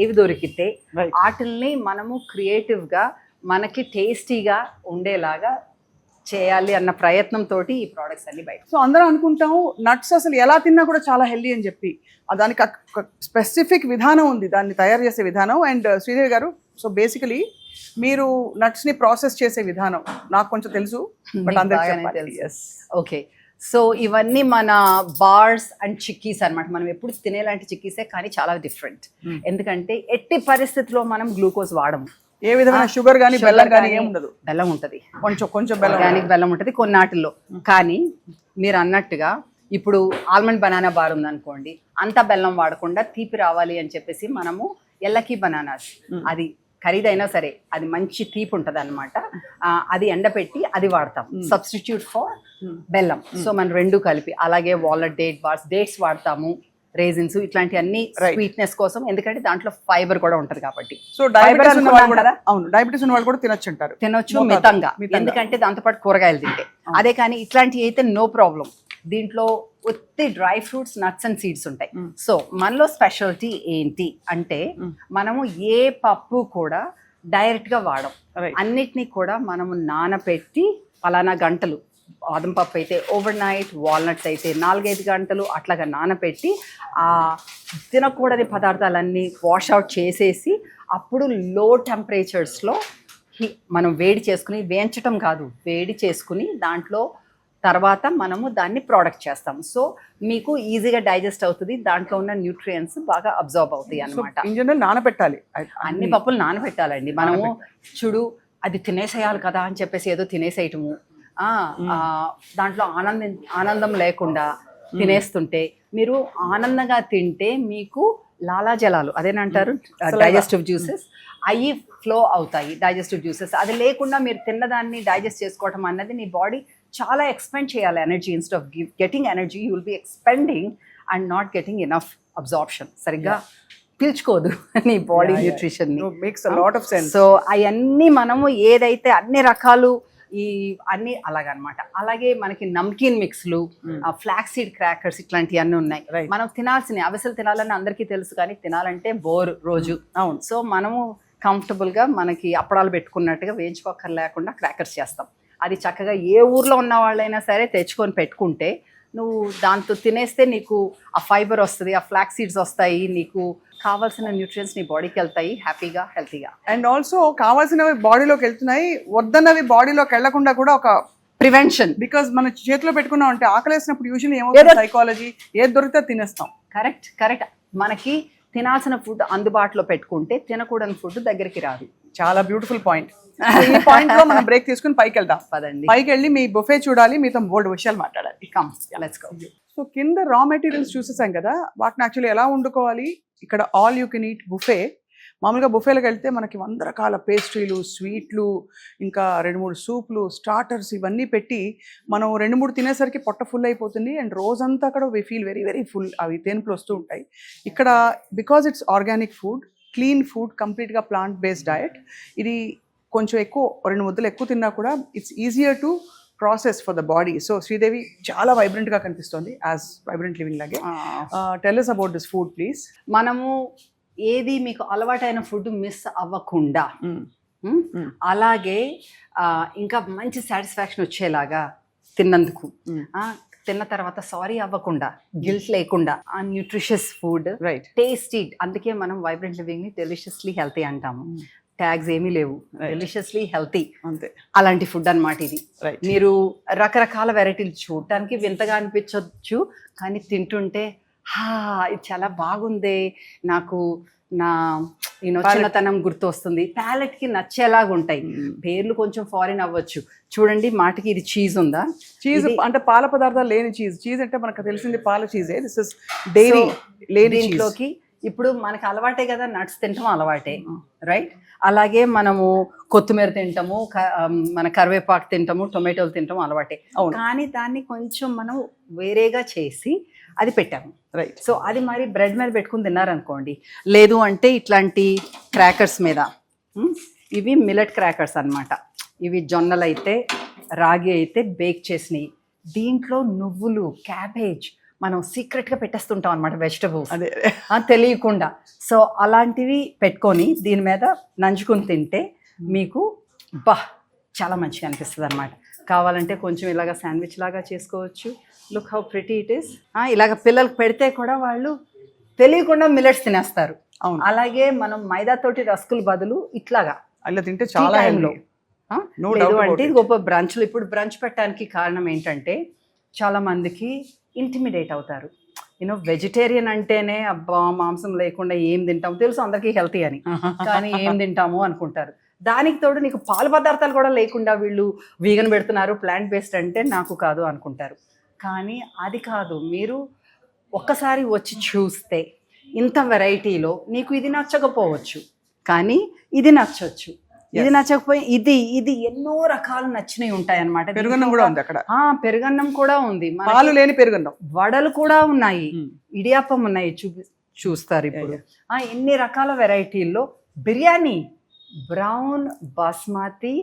ఏవి దొరికితే వాటిల్ని మనము క్రియేటివ్గా మనకి టేస్టీగా ఉండేలాగా చేయాలి అన్న ప్రయత్నంతో ఈ ప్రోడక్ట్స్ అన్ని బయట. సో అందరం అనుకుంటాము నట్స్ అసలు ఎలా తిన్నా కూడా చాలా హెల్దీ అని చెప్పి, దానికి స్పెసిఫిక్ విధానం ఉంది, దాన్ని తయారు చేసే విధానం. అండ్ శ్రీదేవి గారు, సో బేసికలీ మీరు నట్స్ ని ప్రాసెస్ చేసే విధానం నాకు కొంచెం తెలుసు, బట్ అందరికీ తెలుసు. ఓకే, సో ఇవన్నీ మన బార్స్ అండ్ చిక్కీస్ అనమాట. మనం ఎప్పుడు తినేలాంటి చిక్కీసే, కానీ చాలా డిఫరెంట్. ఎందుకంటే ఎట్టి పరిస్థితిలో మనం గ్లూకోజ్ వాడము, ఏ విధమైన షుగర్ కానీ బెల్లం కానీ ఏమి ఉండదు. బెల్లం ఉంటుంది, కొంచెం బెల్లం, ఆర్గానిక్ బెల్లం ఉంటుంది కొన్నాటిల్లో. కానీ మీరు అన్నట్టుగా ఇప్పుడు ఆల్మండ్ బనానా బార్ ఉందనుకోండి, అంత బెల్లం వాడకుండా తీపి రావాలి అని చెప్పేసి మనము ఎల్లకి బనానాస్, అది ఖరీదైనా సరే అది మంచి తీపి ఉంటుంది అనమాట, అది ఎండపెట్టి అది వాడతాం సబ్స్టిట్యూట్ ఫర్ బెల్లం. సో మనం రెండు కలిపి, అలాగే వాల్నట్ డేట్స్ వాడతాము, రేజిన్స్, ఇట్లాంటి అన్ని స్వీట్నెస్ కోసం, ఎందుకంటే దాంట్లో ఫైబర్ కూడా ఉంటది కాబట్టి. సో డయాబెటీస్ ఉన్న వాళ్ళు కూడా, అవును, డయాబెటీస్ ఉన్న వాళ్ళు కూడా తినొచ్చు మితంగా, ఎందుకంటే దాంతోపాటు కూరగాయలు తింటే. అదే కానీ ఇట్లాంటి అయితే నో ప్రాబ్లం. దీంట్లో ఒత్తి dry fruits, nuts and seeds ఉంటాయి. సో మనలో స్పెషాలిటీ ఏంటి అంటే మనము ఏ పప్పు కూడా డైరెక్ట్ గా వాడం, అన్నిటినీ కూడా మనము నానపెట్టి పలానా గంటలు, బాదం పప్పు అయితే ఓవర్ నైట్, వాల్నట్స్ అయితే 4-5 గంటలు అట్లాగా నానపెట్టి ఆ తినకూడని పదార్థాలన్నీ వాష్ అవుట్ చేసేసి అప్పుడు లో టెంపరేచర్స్లో మనం వేడి చేసుకుని, వేయించటం కాదు, వేడి చేసుకుని దాంట్లో తర్వాత మనము దాన్ని ప్రోడక్ట్ చేస్తాం. సో మీకు ఈజీగా డైజెస్ట్ అవుతుంది, దాంట్లో ఉన్న న్యూట్రియంట్స్ బాగా అబ్జర్వ్ అవుతాయి అనమాట. ఇన్ జనరల్ నానబెట్టాలి, అన్ని పప్పులు నానబెట్టాలండి. మనము చూడు అది తినేసేయాలి కదా అని చెప్పేసి ఏదో తినేసేయటము, దాంట్లో ఆనందం లేకుండా తినేస్తుంటే, మీరు ఆనందంగా తింటే మీకు లాలాజలాలు అదేనంటారు డైజెస్టివ్ జ్యూసెస్ అవి ఫ్లో అవుతాయి, డైజెస్టివ్ జ్యూసెస్. అది లేకుండా మీరు తిన్నదాన్ని డైజెస్ట్ చేసుకోవటం అన్నది నీ బాడీ చాలా ఎక్స్పెండ్ చేయాలి energy. Instead of getting energy you will be expending and not getting enough absorption. సరిగ్గా పీల్చుకోదు నీ బాడీ న్యూట్రిషన్ ని. సో అవన్నీ మనము ఏదైతే అన్ని రకాలు ఈ అన్ని అలాగనమాట. అలాగే మనకి నమ్కీన్ మిక్స్లు, ఫ్లాక్స్ సీడ్ క్రాకర్స్, ఇట్లాంటివి అన్నీ ఉన్నాయి. మనం తినాల్సినవి అవిసెలు తినాలని అందరికీ తెలుసు, కానీ తినాలంటే బోర్ రోజు. అవును. సో మనము కంఫర్టబుల్గా మనకి అప్పడాలు పెట్టుకున్నట్టుగా వేయించుకోకర్ లేకుండా క్రాకర్స్ చేస్తాం. అది చక్కగా ఏ ఊర్లో ఉన్న వాళ్ళైనా సరే తెచ్చుకొని పెట్టుకుంటే నువ్వు దాంతో తినేస్తే నీకు ఆ ఫైబర్ వస్తుంది, ఆ ఫ్లాక్స్ సీడ్స్ వస్తాయి, నీకు కావాల్సిన న్యూట్రియన్స్ నీ బాడీకి వెళ్తాయి హ్యాపీగా, హెల్తీగా. అండ్ ఆల్సో కావాల్సినవి బాడీలోకి వెళ్తున్నాయి, వద్దన్నవి బాడీలోకి వెళ్లకుండా కూడా ఒక ప్రివెన్షన్. బికాజ్ మన చేతిలో పెట్టుకున్నాం అంటే ఆకలేసినప్పుడు యూజువల్లీ ఏమవుతుంది, సైకాలజీ ఏది దొరికితే తినేస్తాం. కరెక్ట్. మనకి తినాల్సిన ఫుడ్ అందుబాటులో పెట్టుకుంటే తినకూడని ఫుడ్ దగ్గరికి రాదు. చాలా బ్యూటిఫుల్ పాయింట్. ఈ పాయింట్ లో మనం బ్రేక్ తీసుకుని పైకి వెళ్దాం. పదండి. పైకి వెళ్ళి మీ బుఫే చూడాలి, మీతో బోల్డ్ విషయాలు మాట్లాడాలి. Come let's go. సో కింద రా మెటీరియల్స్ చూసేసాం కదా, వాటిని యాక్చువల్లీ ఎలా వండుకోవాలి. ఇక్కడ all you can eat buffet. మామూలుగా బుఫేలకు వెళ్తే మనకి 100 రకాల పేస్ట్రీలు, స్వీట్లు, ఇంకా 2-3 సూప్లు, స్టార్టర్స్ ఇవన్నీ పెట్టి మనం 2-3 తినేసరికి పొట్ట ఫుల్ అయిపోతుంది. అండ్ రోజంతా కూడా we feel very very full. అవి తేనుపులు వస్తూ ఉంటాయి. ఇక్కడ because it's organic food, clean food, కంప్లీట్గా ప్లాంట్ బేస్డ్ డయట్. ఇది కొంచెం ఎక్కువ 2 ముద్దలు ఎక్కువ తిన్నా కూడా it's easier to process for the body. So Sridevi చాలా వైబ్రెంట్గా కనిపిస్తుంది, యాజ్ వైబ్రెంట్ లివింగ్ లాగే. Tell us about this food please. మనము ఏది మీకు అలవాటైన ఫుడ్ మిస్ అవ్వకుండా, అలాగే ఇంకా మంచి సాటిస్ఫాక్షన్ వచ్చేలాగా తిన్నందుకు, తిన్న తర్వాత సారీ అవ్వకుండా, గిల్ట్ లేకుండా, ఆ న్యూట్రిషియస్ ఫుడ్, రైట్, టేస్టీ. అందుకే మనం వైబ్రెంట్ లివింగ్ ని డెలిషియస్లీ హెల్తీ అంటాము. ట్యాగ్స్ ఏమీ లేవు, డెలిషియస్లీ హెల్తీ, అంతే. అలాంటి ఫుడ్ అన్నమాట ఇది. Right. మీరు రకరకాల వెరైటీలు చూడటానికి వింతగా అనిపించవచ్చు, కానీ తింటుంటే ఇది చాలా బాగుంది, నాకు నా చిన్నతనం గుర్తు వస్తుంది, ప్యాలెట్ కి నచ్చేలాగా ఉంటాయి. పేర్లు కొంచెం ఫారిన్ అవ్వచ్చు. చూడండి, మాటకి ఇది చీజ్ ఉందా? చీజ్ అంటే పాల పదార్థాలు లేని చీజ్. చీజ్ అంటే మనకు తెలిసింది పాల చీజే. దిస్ ఇస్ డైరీ లేని. దీంట్లోకి ఇప్పుడు మనకు అలవాటే కదా, నట్స్ తింటాం అలవాటే, రైట్? అలాగే మనము కొత్తిమీర తింటాము, మన కరివేపాకు తింటాము, టొమాటోలు తింటాము అలవాటే. కానీ దాన్ని కొంచెం మనం వేరేగా చేసి అది పెట్టాము, రైట్? సో అది మరి బ్రెడ్ మీద పెట్టుకుని తిన్నారనుకోండి, లేదు అంటే ఇట్లాంటి క్రాకర్స్ మీద. ఇవి మిల్లెట్ క్రాకర్స్ అన్నమాట. ఇవి జొన్నలు అయితే, రాగి అయితే బేక్ చేసినవి. దీంట్లో నువ్వులు, క్యాబేజ్ మనం సీక్రెట్గా పెట్టేస్తుంటాం అనమాట, వెజిటబుల్స్, అదే తెలియకుండా. సో అలాంటివి పెట్టుకొని దీని మీద నంచుకుని తింటే మీకు చాలా మంచిగా అనిపిస్తుంది అనమాట. కావాలంటే కొంచెం ఇలాగ శాండ్విచ్ లాగా చేసుకోవచ్చు. Look how pretty it is. ఇలాగ పిల్లలకు పెడితే కూడా వాళ్ళు తెలియకుండా మిల్లెట్స్ తినేస్తారు. అవును. అలాగే మనం మైదాతోటి రస్కులు బదులు ఇట్లాగా అలా తింటే చాలా టైంలో లేదు అంటే గొప్ప బ్రంచ్లు. ఇప్పుడు బ్రంచ్ పెట్టడానికి కారణం ఏంటంటే చాలా మందికి ఇంటిమిడేట్ అవుతారు. వెజిటేరియన్ అంటేనే అబ్బా మాంసం లేకుండా ఏం తింటాము, తెలుసు అందరికీ హెల్తీ అని, కానీ ఏం తింటాము అనుకుంటారు. దానికి తోడు నీకు పాల పదార్థాలు కూడా లేకుండా వీళ్ళు వీగన్ పెడుతున్నారు, ప్లాంట్ బేస్డ్ అంటే నాకు కాదు అనుకుంటారు. కానీ అది కాదు, మీరు ఒక్కసారి వచ్చి చూస్తే ఇంత వెరైటీలో నీకు ఇది నచ్చకపోవచ్చు, కానీ ఇది నచ్చవచ్చు. ఇది నచ్చకపోయి ఇది ఎన్నో రకాలు నచ్చినవి ఉంటాయి అన్నమాట. పెరుగన్నం కూడా ఉంది అక్కడ. పెరుగన్నం కూడా ఉంది, పాలు లేని పెరుగన్నం, వడలు కూడా ఉన్నాయి, ఇడియాప్పం ఉన్నాయి, చూస్తారు ఇప్పుడు. ఎన్ని రకాల వెరైటీల్లో బిర్యానీ, బ్రౌన్ బాస్మతి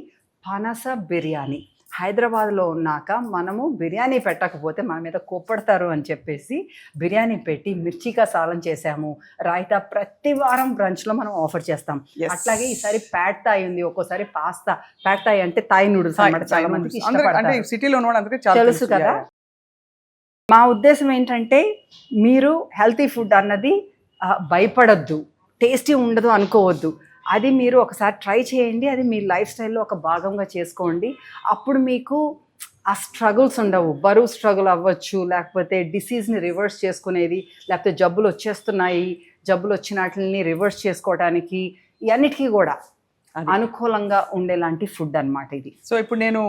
పనస బిర్యానీ. హైదరాబాద్లో ఉన్నాక మనము బిర్యానీ పెట్టకపోతే మన మీద కోప్పడతారు అని చెప్పేసి బిర్యానీ పెట్టి మిర్చికా సాలం చేసాము. రాయితా ప్రతి వారం బ్రంచ్లో మనం ఆఫర్ చేస్తాం. అట్లాగే ఈసారి ప్యాడ్ థాయ్ ఉంది, ఒక్కోసారి పాస్తా. ప్యాడ్ థాయ్ అంటే థాయ్ నూడిల్స్ అన్నమాట, చాలా మందికి ఇష్టపడతారు, సిటీలో తెలుసు కదా. మా ఉద్దేశం ఏంటంటే మీరు హెల్తీ ఫుడ్ అన్నది భయపడద్దు, టేస్టీ ఉండదు అనుకోవద్దు. అది మీరు ఒకసారి ట్రై చేయండి, అది మీ లైఫ్ స్టైల్లో ఒక భాగంగా చేసుకోండి. అప్పుడు మీకు ఆ స్ట్రగుల్స్ ఉండవు. బరువు స్ట్రగుల్ అవ్వచ్చు, లేకపోతే డిసీజ్ని రివర్స్ చేసుకునేది, లేకపోతే జబ్బులు వచ్చేస్తున్నాయి, జబ్బులు వచ్చిన వాటిని రివర్స్ చేసుకోవడానికి, ఇవన్నిటికీ కూడా అనుకూలంగా ఉండేలాంటి ఫుడ్ అన్నమాట ఇది. సో ఇప్పుడు నేను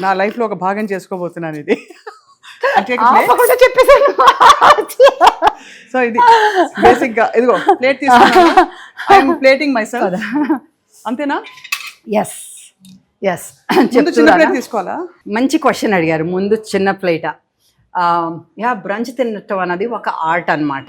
నా లైఫ్లో ఒక భాగం చేసుకోబోతున్నాను ఇది. చెప్పేసాను. సో ఇది బేసిక్ గా ఇదిగో ప్లేట్ తీసుకున్నాను, ఐఎమ్ ప్లేటింగ్ మై సెల్ఫ్. అంతేనా? Yes yes. చిన్న ప్లేట్ తీసుకోవాలా? మంచి క్వశ్చన్ అడిగారు. ముందు చిన్న ప్లేటా? బ్రంచ్ తినటం అన్నది ఒక ఆర్ట్ అన్నమాట.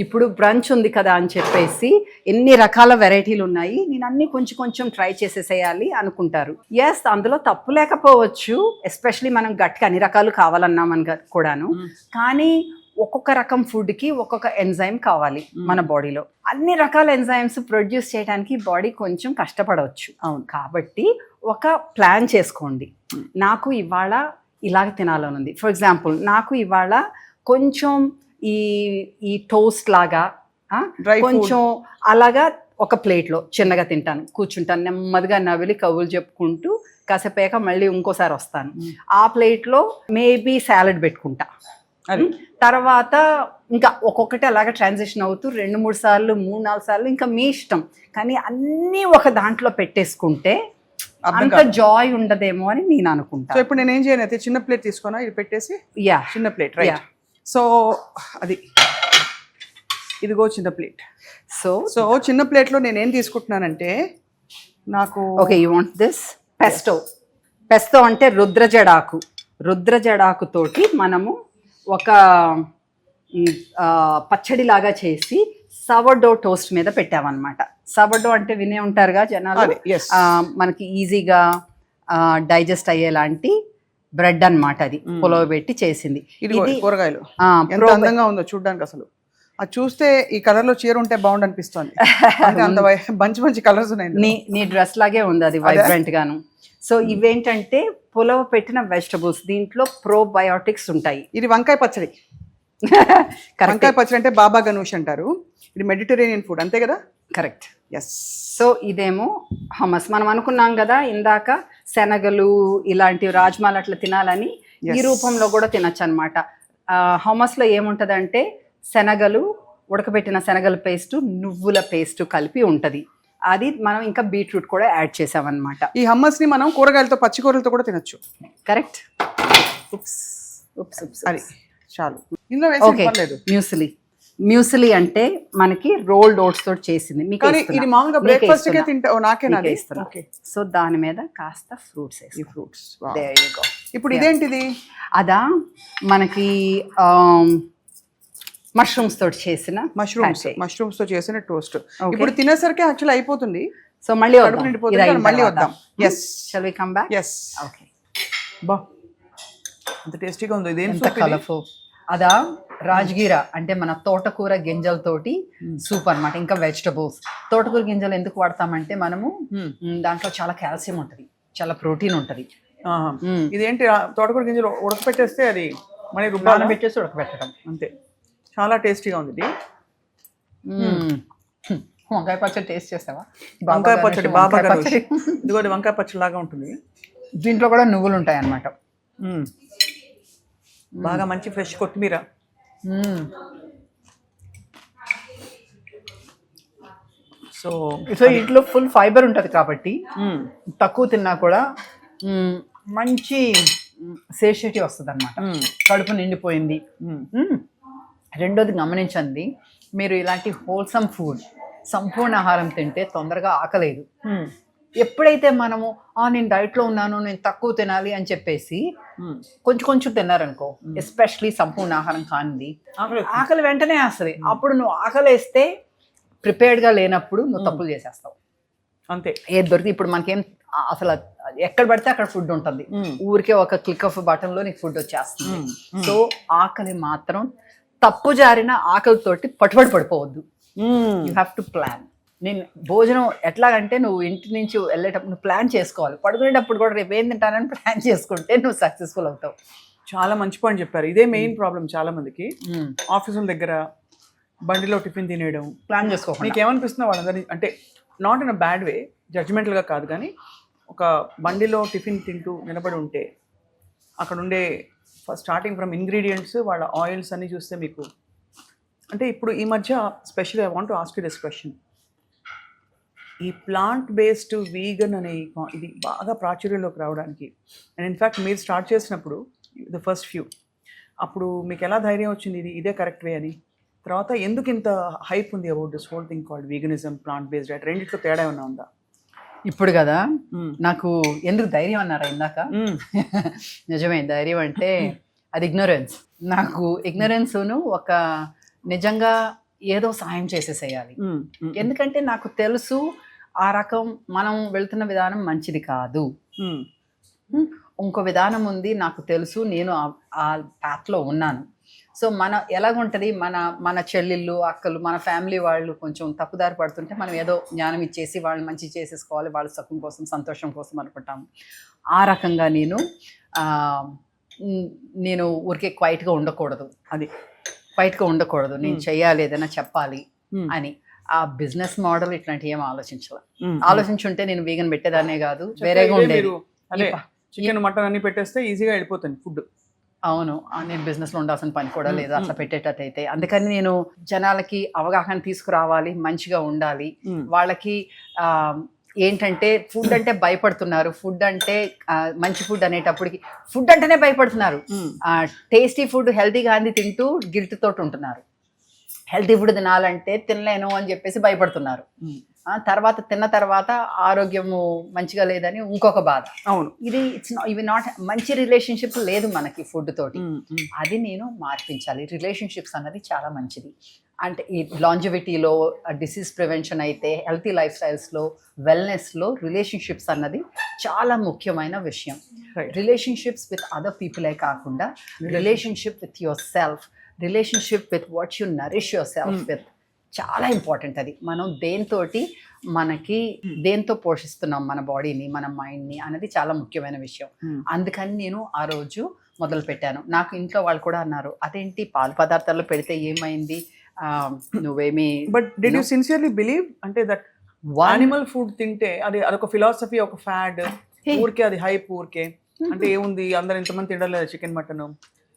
ఇప్పుడు బ్రంచ్ ఉంది కదా అని చెప్పేసి ఎన్ని రకాల వెరైటీలు ఉన్నాయి, నేను అన్ని కొంచెం కొంచెం ట్రై చేసేసేయాలి అనుకుంటారు. ఎస్, అందులో తప్పు లేకపోవచ్చు, ఎస్పెషలీ మనం గట్టిగా అన్ని రకాలు కావాలన్నామని కూడాను. కానీ ఒక్కొక్క రకం ఫుడ్కి ఒక్కొక్క ఎంజైమ్ కావాలి మన బాడీలో. అన్ని రకాల ఎంజైమ్స్ ప్రొడ్యూస్ చేయడానికి బాడీ కొంచెం కష్టపడవచ్చు. అవును, కాబట్టి ఒక ప్లాన్ చేసుకోండి. నాకు ఇవాళ ఇలాగ తినాలని ఉంది. ఫర్ ఎగ్జాంపుల్, నాకు ఇవాళ కొంచెం ఈ టోస్ట్ లాగా కొంచెం అలాగా ఒక ప్లేట్లో చిన్నగా తింటాను, కూర్చుంటాను, నెమ్మదిగా నవిలి కవులు చెప్పుకుంటూ కాసేపాక మళ్ళీ ఇంకోసారి వస్తాను. ఆ ప్లేట్లో మేబీ సాలడ్ పెట్టుకుంటా, అది. తర్వాత ఇంకా ఒక్కొక్కటి అలాగే ట్రాన్సిషన్ అవుతూ 2-3 సార్లు 3-4 సార్లు ఇంకా మీ ఇష్టం. కానీ అన్నీ ఒక దాంట్లో పెట్టేసుకుంటే అంత జాయ్ ఉండదేమో అని నేను అనుకుంటా. సో ఇప్పుడు నేను ఏం చేయను అయితే చిన్న ప్లేట్ తీసుకున్నా, ఇది పెట్టేసి యా చిన్న ప్లేట్ రైట్. సో అది ఇదిగో చిన్న ప్లేట్. సో చిన్న ప్లేట్లో నేను ఏం తీసుకుంటున్నానంటే నాకు okay you want this pesto అంటే రుద్రజడాకు తోటి మనము ఒక పచ్చడి లాగా చేసి సవర్డో టోస్ట్ మీద పెట్టామన్నమాట. సవర్డో అంటే వినే ఉంటారుగా జనాలు, మనకి ఈజీగా డైజెస్ట్ అయ్యేలాంటి బ్రెడ్ అన్నమాట. అది పులవ పెట్టి చేసింది. ఇది కూరగాయలు ఎంత అందంగా ఉందో చూడడానికి. అసలు అది చూస్తే ఈ కలర్ లో చీర ఉంటే బాగుండు అనిపిస్తుంది. అంత మంచి కలర్స్ ఉన్నాయి. నీ డ్రెస్ లాగే ఉంది అది, వైబ్రెంట్ గాను. సో ఇవేంటంటే పులవ పెట్టిన వెజిటబుల్స్, దీంట్లో ప్రోబయోటిక్స్ ఉంటాయి. ఇది వంకాయ పచ్చడి. వంకాయ పచ్చడి అంటే బాబా గనూష్ అంటారు. ఇది మెడిటరేనియన్ ఫుడ్ అంతే కదా? కరెక్ట్. ఎస్. సో ఇదేమో హమస్. మనం అనుకున్నాం కదా ఇందాక శనగలు ఇలాంటివి రాజ్మాలు అట్లా తినాలని, ఈ రూపంలో కూడా తినచ్చు అనమాట. హమస్లో ఏముంటదంటే శనగలు, ఉడకబెట్టిన శనగల పేస్ట్, నువ్వుల పేస్ట్ కలిపి ఉంటది. అది మనం ఇంకా బీట్రూట్ కూడా యాడ్ చేసామన్నమాట. ఈ హమ్మస్ ని మనం కూరగాయలతో, పచ్చి కూరలతో కూడా తినొచ్చు. కరెక్ట్. అది చాలు. ఇందులో వేసి పర్లేదు. మ్యూసిలీ అంటే మనకి రోల్డ్ ఓట్స్ తోటి చేసింది. ఇది మామూలుగా బ్రేక్ఫాస్ట్ కే తింటా. నాకేనా ఇస్తున్నా. సో దాని మీద కాస్త ఫ్రూట్స్ వేసి. ఫ్రూట్స్ ఇప్పుడు ఇదేంటిది? అదా మనకి మష్రూమ్స్ తోటి చేసిన మష్రూమ్స్ తో చేసిన టోస్ట్. ఇప్పుడు తినేసరికి యాక్చువల్ అయిపోతుంది. సో మళ్ళీ మళ్ళీ వద్దాం. Yes. Shall we come back? Yes. Okay. బా ఎంత టేస్టీగా ఉందో. ఇదేం కలర్ఫుల్. అదా రాజ్గీరా అంటే మన తోటకూర గింజలతోటి సూప్ అన్నమాట. ఇంకా వెజిటబుల్స్. తోటకూర గింజలు ఎందుకు వాడతామంటే మనము దాంట్లో చాలా కాల్షియం ఉంటది, చాలా ప్రోటీన్ ఉంటది. ఇదేంటి తోటకూర గింజలు ఉడకపెట్టేస్తే అది మళ్ళీ నానబెట్టేసి ఉడకబెట్టడం అంతే. చాలా టేస్టీగా ఉంది ఇది. వంకాయ పచ్చడి టేస్ట్ చేస్తావా? వంకాయ పచ్చడి బాబా గనూష్. ఇదిగో వంకాయ పచ్చడి లాగా ఉంటుంది. దీంట్లో కూడా నువ్వులు ఉంటాయి అన్నమాట. బాగా మంచి ఫ్రెష్ కొత్తిమీర. సో ఇంట్లో ఫుల్ ఫైబర్ ఉంటుంది కాబట్టి తక్కువ తిన్నా కూడా మంచి సేషిటీ వస్తుంది అనమాట. కడుపు నిండిపోయింది. రెండోది గమనించండి, మీరు ఇలాంటి హోల్సమ్ ఫుడ్, సంపూర్ణ ఆహారం తింటే తొందరగా ఆకలేదు. ఎప్పుడైతే మనము నేను డైట్లో ఉన్నాను, నేను తక్కువ తినాలి అని చెప్పేసి కొంచెం తిన్నారనుకో, ఎస్పెషలీ సంపూర్ణ ఆహారం కానిది, ఆకలి వెంటనే వస్తుంది. అప్పుడు నువ్వు ఆకలి వేస్తే ప్రిపేర్డ్గా లేనప్పుడు నువ్వు తప్పులు చేసేస్తావు. అంతే. ఏది దొరికి ఇప్పుడు మనకేం అసలు ఎక్కడ పడితే అక్కడ ఫుడ్ ఉంటుంది. ఊరికే ఒక క్లిక్ ఆఫ్ బటన్ లో నీకు ఫుడ్ వచ్చేస్తుంది. సో ఆకలి మాత్రం తప్పు జారిన ఆకలితోటి పడిపోవద్దు. You have to plan. నేను భోజనం ఎట్లాగంటే నువ్వు ఇంటి నుంచి వెళ్ళేటప్పుడు నువ్వు ప్లాన్ చేసుకోవాలి. పడుకునేటప్పుడు కూడా రేపు ఏం తింటానని ప్లాన్ చేసుకుంటే నువ్వు సక్సెస్ఫుల్ అవుతావు. చాలా మంచి పాయింట్ చెప్పారు. ఇదే మెయిన్ ప్రాబ్లం చాలా మందికి. ఆఫీసుల దగ్గర బండిలో టిఫిన్ తినేయడం, ప్లాన్ చేసుకోవాలి. నీకు ఏమనిపిస్తుందో వాళ్ళందరినీ, అంటే not in a bad way, జడ్జిమెంటల్గా కాదు, కానీ ఒక బండిలో టిఫిన్ తింటూ నిలబడి ఉంటే అక్కడ ఉండే స్టార్టింగ్ ఫ్రమ్ ఇంగ్రీడియంట్స్, వాళ్ళ ఆయిల్స్ అన్నీ చూస్తే మీకు, అంటే ఇప్పుడు ఈ మధ్య specially I want to ask you this question. ఈ ప్లాంట్ బేస్డ్ వీగన్ అనే ఇది బాగా ప్రాచుర్యంలోకి రావడానికి, అండ్ ఇన్ఫ్యాక్ట్ మీరు స్టార్ట్ చేసినప్పుడు ద ఫస్ట్ ఫ్యూ, అప్పుడు మీకు ఎలా ధైర్యం వచ్చింది ఇదే కరెక్ట్ వే అని? తర్వాత ఎందుకు ఇంత హైప్ ఉంది about this whole thing called veganism, plant based diet? రెండిట్లో తేడా ఏమైనా ఉందా? ఇప్పుడు కదా నాకు ఎందుకు ధైర్యం అన్నారా ఇందాక? నిజమే, ధైర్యం అంటే అది ఇగ్నోరెన్స్. నాకు ఇగ్నోరెన్స్ను ఒక నిజంగా ఏదో సాయం చేసేసేయాలి. ఎందుకంటే నాకు తెలుసు ఆ రకం మనం వెళ్తున్న విధానం మంచిది కాదు, ఇంకో విధానం ఉంది నాకు తెలుసు, నేను ఆ పాత్లో ఉన్నాను. సో ఎలాగుంటుంది మన చెల్లెళ్ళు, అక్కలు, మన ఫ్యామిలీ వాళ్ళు కొంచెం తప్పుదారి పడుతుంటే మనం ఏదో జ్ఞానం ఇచ్చేసి వాళ్ళని మంచి చేసేసుకోవాలి, వాళ్ళ సుఖం కోసం, సంతోషం కోసం అనుకుంటాము. ఆ రకంగా నేను ఊరికే క్వైట్గా ఉండకూడదు. క్వైట్గా ఉండకూడదు, నేను చెయ్యాలి, ఏదైనా చెప్పాలి అని. ఆ బిజినెస్ మోడల్ ఇట్లాంటివి ఏం ఆలోచించుంటే నేను వీగన్ పెట్టేదాన్నే కాదు, వేరేగా ఉండేది. చికెన్ మటన్ అన్ని పెట్టేస్తే ఈజీగా వెళ్ళిపోతుంది ఫుడ్. అవును నేను బిజినెస్ లో ఉండాల్సిన పని కూడా లేదు అట్లా పెట్టేటట్టయితే. అందుకని నేను జనాలకి అవగాహన తీసుకురావాలి, మంచిగా ఉండాలి. వాళ్ళకి ఏంటంటే ఫుడ్ అంటే భయపడుతున్నారు, ఫుడ్ అంటే మంచి ఫుడ్ అనేటప్పటికి ఫుడ్ అంటేనే భయపడుతున్నారు. టేస్టీ ఫుడ్ హెల్తీగా అంది తింటూ గిల్ట్ తోటి ఉంటున్నారు. హెల్తీ ఫుడ్ తినాలంటే తినలేను అని చెప్పేసి భయపడుతున్నారు. తర్వాత తిన్న తర్వాత ఆరోగ్యము మంచిగా లేదని ఇంకొక బాధ. అవును, ఇవి నాట్ మంచి రిలేషన్షిప్ లేదు మనకి ఫుడ్ తోటి. అది నేను మార్పించాలి. రిలేషన్షిప్స్ అన్నది చాలా మంచిది. అంటే ఈ లాంజివిటీలో, డిసీజ్ ప్రివెన్షన్ అయితే, హెల్తీ లైఫ్ స్టైల్స్లో, వెల్నెస్లో రిలేషన్షిప్స్ అన్నది చాలా ముఖ్యమైన విషయం. రిలేషన్షిప్స్ విత్ అదర్ పీపులే కాకుండా relationship with your self, relationship with what you Nourish your self with చాలా ఇంపార్టెంట్. అది మనం దేంతో పోషిస్తున్నాం మన బాడీని, మన మైండ్ని అనేది చాలా ముఖ్యమైన విషయం. అందుకని నేను ఆ రోజు మొదలు పెట్టాను. నాకు ఇంట్లో వాళ్ళు కూడా అన్నారు, అదేంటి పాలు పదార్థాల్లో పెడితే ఏమైంది, నువ్వేమి. But did you sincerely believe అంటే దట్ యానిమల్ ఫుడ్ తింటే అదొక ఫిలాసఫీ, ఒక ఫ్యాడ్, ఊరికే అది హైప్, ఊరికే అంటే ఏముంది అందరు ఇంతమంది తినలేదు చికెన్ మటన్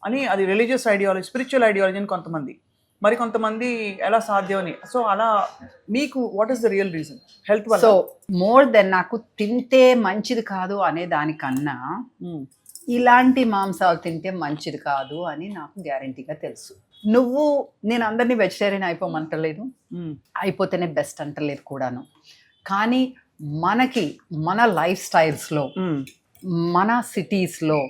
అని, అది రిలీజియస్ ఐడియాలజీ, స్పిరిచువల్ ఐడియాలజీ అని కొంతమంది, మరి కొంతమంది ఎలా సాధ్యమని. సో అలా మీకు what is the real reason health వల్ల? సో మోర్ దెన్ నాకు తింటే మంచిది కాదు అనే దానికన్నా ఇలాంటి మాంసాలు తింటే మంచిది కాదు అని నాకు గ్యారంటీగా తెలుసు. నేను అందరినీ వెజిటేరియన్ అయిపోమంటలేదు, అయిపోతేనే బెస్ట్ అంటలేదు కూడాను. కానీ మన లైఫ్ స్టైల్స్లో, మన సిటీస్లో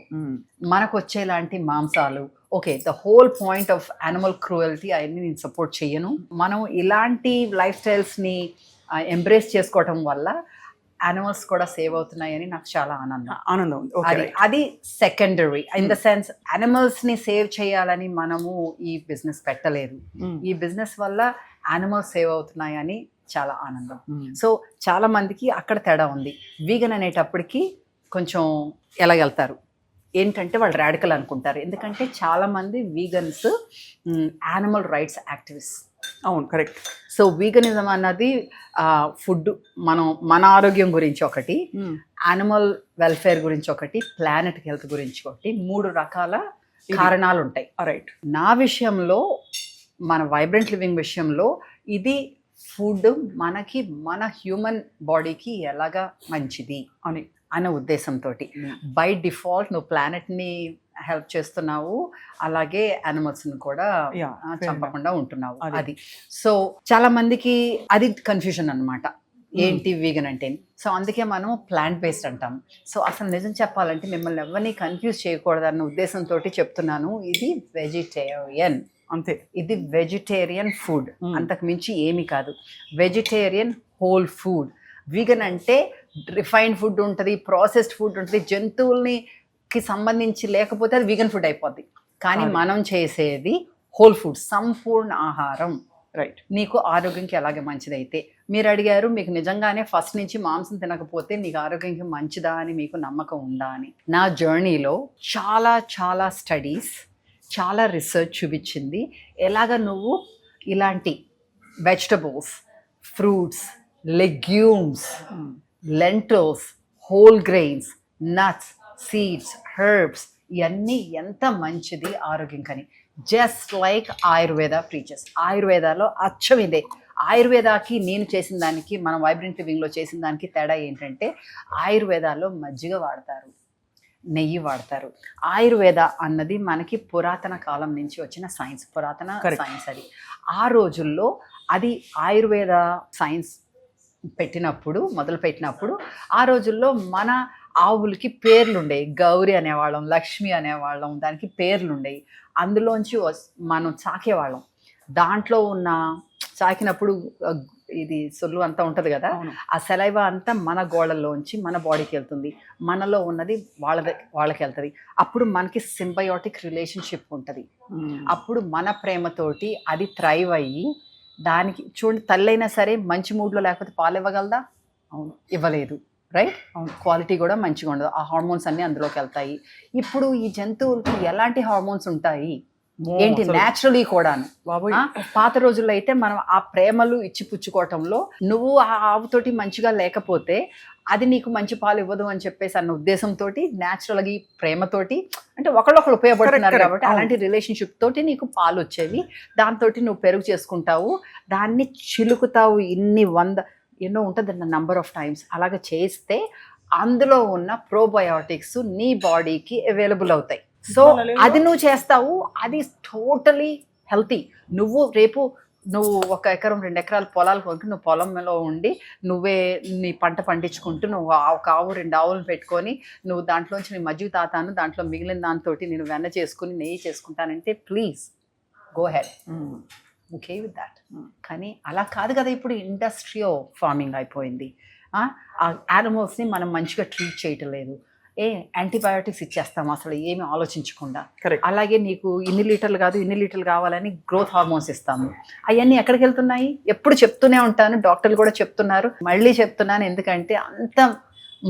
మనకు వచ్చేలాంటి మాంసాలు, okay, the whole point of animal cruelty అవన్నీ నేను సపోర్ట్ చేయను. మనం ఇలాంటి లైఫ్ స్టైల్స్ని ఎంబ్రేస్ చేసుకోవటం వల్ల యానిమల్స్ కూడా సేవ్ అవుతున్నాయని నాకు చాలా ఆనందం. అది సెకండరీ. ఇన్ ద సెన్స్ యానిమల్స్ని సేవ్ చేయాలని మనము ఈ బిజినెస్ పెట్టలేదు. ఈ బిజినెస్ వల్ల యానిమల్స్ సేవ్ అవుతున్నాయని చాలా ఆనందం. సో చాలా మందికి అక్కడ తేడా ఉంది. వీగన్ అనేటప్పటికి కొంచెం ఎలాగెళ్తారు ఏంటంటే వాళ్ళు రాడికల్ అనుకుంటారు. ఎందుకంటే చాలామంది వీగన్స్ యానిమల్ రైట్స్ యాక్టివిస్ట్. అవును, కరెక్ట్. సో వీగనిజం అన్నది ఫుడ్, మన ఆరోగ్యం గురించి ఒకటి, యానిమల్ వెల్ఫేర్ గురించి ఒకటి, ప్లానెట్ హెల్త్ గురించి ఒకటి, 3 రకాల కారణాలు ఉంటాయి. రైట్. నా విషయంలో, మన వైబ్రెంట్ లివింగ్ విషయంలో, ఇది ఫుడ్ మన హ్యూమన్ బాడీకి ఎలాగా మంచిది అనే ఉద్దేశంతో బై డిఫాల్ట్ నువ్వు ప్లానెట్ని హెల్ప్ చేస్తున్నావు, అలాగే యానిమల్స్ని కూడా చంపకుండా ఉంటున్నావు. అది సో చాలా మందికి అది కన్ఫ్యూజన్ అనమాట, ఏంటి వీగన్ అంటే. సో అందుకే మనం ప్లాంట్ బేస్డ్ అంటాం. సో అసలు నిజం చెప్పాలంటే మిమ్మల్ని ఎవరిని కన్ఫ్యూజ్ చేయకూడదన్న ఉద్దేశంతో చెప్తున్నాను. ఇది వెజిటేరియన్, అంతే. ఇది వెజిటేరియన్ ఫుడ్, అంతకు మించి ఏమీ కాదు. Vegetarian whole food. వీగన్ అంటే రిఫైన్డ్ ఫుడ్ ఉంటుంది, ప్రాసెస్డ్ ఫుడ్ ఉంటుంది, జంతువులకి సంబంధించి లేకపోతే అది వీగన్ ఫుడ్ అయిపోద్ది. కానీ మనం చేసేది హోల్ ఫుడ్, సంపూర్ణ ఆహారం. రైట్. నీకు ఆరోగ్యంకి ఎలాగే మంచిదైతే. మీరు అడిగారు, మీకు నిజంగానే ఫస్ట్ నుంచి మాంసం తినకపోతే నీకు ఆరోగ్యానికి మంచిదా అని మీకు నమ్మకం ఉందా అని. నా జర్నీలో చాలా స్టడీస్, చాలా రీసెర్చ్ చూపించింది ఎలాగ నువ్వు ఇలాంటి vegetables, fruits, legumes, lentils, whole grains, nuts, seeds, herbs, ఇవన్నీ ఎంత మంచిది ఆరోగ్యం కని. Just like Ayurveda preaches. ఆయుర్వేదాలో అచ్చం ఇదే. ఆయుర్వేదాకి నేను చేసిన దానికి, మనం వైబ్రెంట్ లివింగ్లో చేసిన దానికి తేడా ఏంటంటే, ఆయుర్వేదాలో మజ్జిగ వాడతారు, నెయ్యి వాడతారు. ఆయుర్వేద అన్నది మనకి పురాతన కాలం నుంచి వచ్చిన సైన్స్, పురాతన సైన్స్. అది ఆ రోజుల్లో అది ఆయుర్వేద సైన్స్ మొదలుపెట్టినప్పుడు ఆ రోజుల్లో మన ఆవులకి పేర్లు ఉండేవి. గౌరి అనేవాళ్ళం, లక్ష్మి అనేవాళ్ళం, దానికి పేర్లు ఉండేవి. అందులోంచి మనం చాకేవాళ్ళం. దాంట్లో ఉన్న చాకినప్పుడు ఇది సొల్లు అంతా ఉంటుంది కదా, ఆ సెలైవా అంతా మన గోళ్ళల్లోంచి మన బాడీకి వెళ్తుంది, మనలో ఉన్నది వాళ్ళకి వెళ్తుంది. అప్పుడు మనకి సింబయోటిక్ రిలేషన్షిప్ ఉంటుంది. అప్పుడు మన ప్రేమతోటి అది థ్రైవ్ అయ్యి, దానికి చూడండి, తల్లైనా సరే మంచి మూడ్లో లేకపోతే పాలు ఇవ్వగలదా? అవును, ఇవ్వలేదు. రైట్. క్వాలిటీ కూడా మంచిగా ఉండదు. ఆ హార్మోన్స్ అన్నీ అందులోకి వెళ్తాయి. ఇప్పుడు ఈ జంతువులకి ఎలాంటి హార్మోన్స్ ఉంటాయి? ఏంటి న్యాచురలీ కూడాను. బాబోయ్. పాత రోజుల్లో అయితే మనం ఆ ప్రేమలు ఇచ్చి పుచ్చుకోవటంలో నువ్వు ఆ ఆవుతోటి మంచిగా లేకపోతే అది నీకు మంచి పాలు ఇవ్వదు అని చెప్పేసి అన్న ఉద్దేశంతో న్యాచురల్గా ఈ ప్రేమతోటి అంటే ఒకళ్ళొకళ్ళు ఉపయోగపడుతున్నారు కాబట్టి అలాంటి రిలేషన్షిప్ తోటి నీకు పాలు వచ్చేవి. దాంతో నువ్వు పెరుగు చేసుకుంటావు, దాన్ని చిలుకుతావు ఎన్నో ఉంటుంది నంబర్ ఆఫ్ టైమ్స్. అలాగ చేస్తే అందులో ఉన్న ప్రోబయోటిక్స్ నీ బాడీకి అవైలబుల్ అవుతాయి. సో అది నువ్వు చేస్తావు, అది టోటలీ హెల్తీ. నువ్వు 1 ఎకరం 2 ఎకరాల పొలాలు కొనుక్కు నువ్వు పొలంలో ఉండి నువ్వే నీ పంట పండించుకుంటూ నువ్వు 1 ఆవు 2 ఆవులు పెట్టుకొని నువ్వు దాంట్లోంచి నీ మజ్జిగ తాతాను దాంట్లో మిగిలిన దాంతో నేను వెన్న చేసుకుని నెయ్యి చేసుకుంటానంటే please go ahead, okay with that. కానీ అలా కాదు కదా, ఇప్పుడు ఇండస్ట్రియల్ ఫార్మింగ్ అయిపోయింది. ఆ యానిమల్స్ని మనం మంచిగా ట్రీట్ చేయటం లేదు, యాంటీబయాటిక్స్ ఇచ్చేస్తాం అసలు ఏమి ఆలోచించకుండా. అలాగే నీకు ఇన్ని లీటర్లు కావాలని గ్రోత్ హార్మోన్స్ ఇస్తాము. అవన్నీ ఎక్కడికి వెళ్తున్నాయి? ఎప్పుడు చెప్తూనే ఉంటాను, డాక్టర్లు కూడా చెప్తున్నారు, మళ్ళీ చెప్తున్నాను, ఎందుకంటే అంత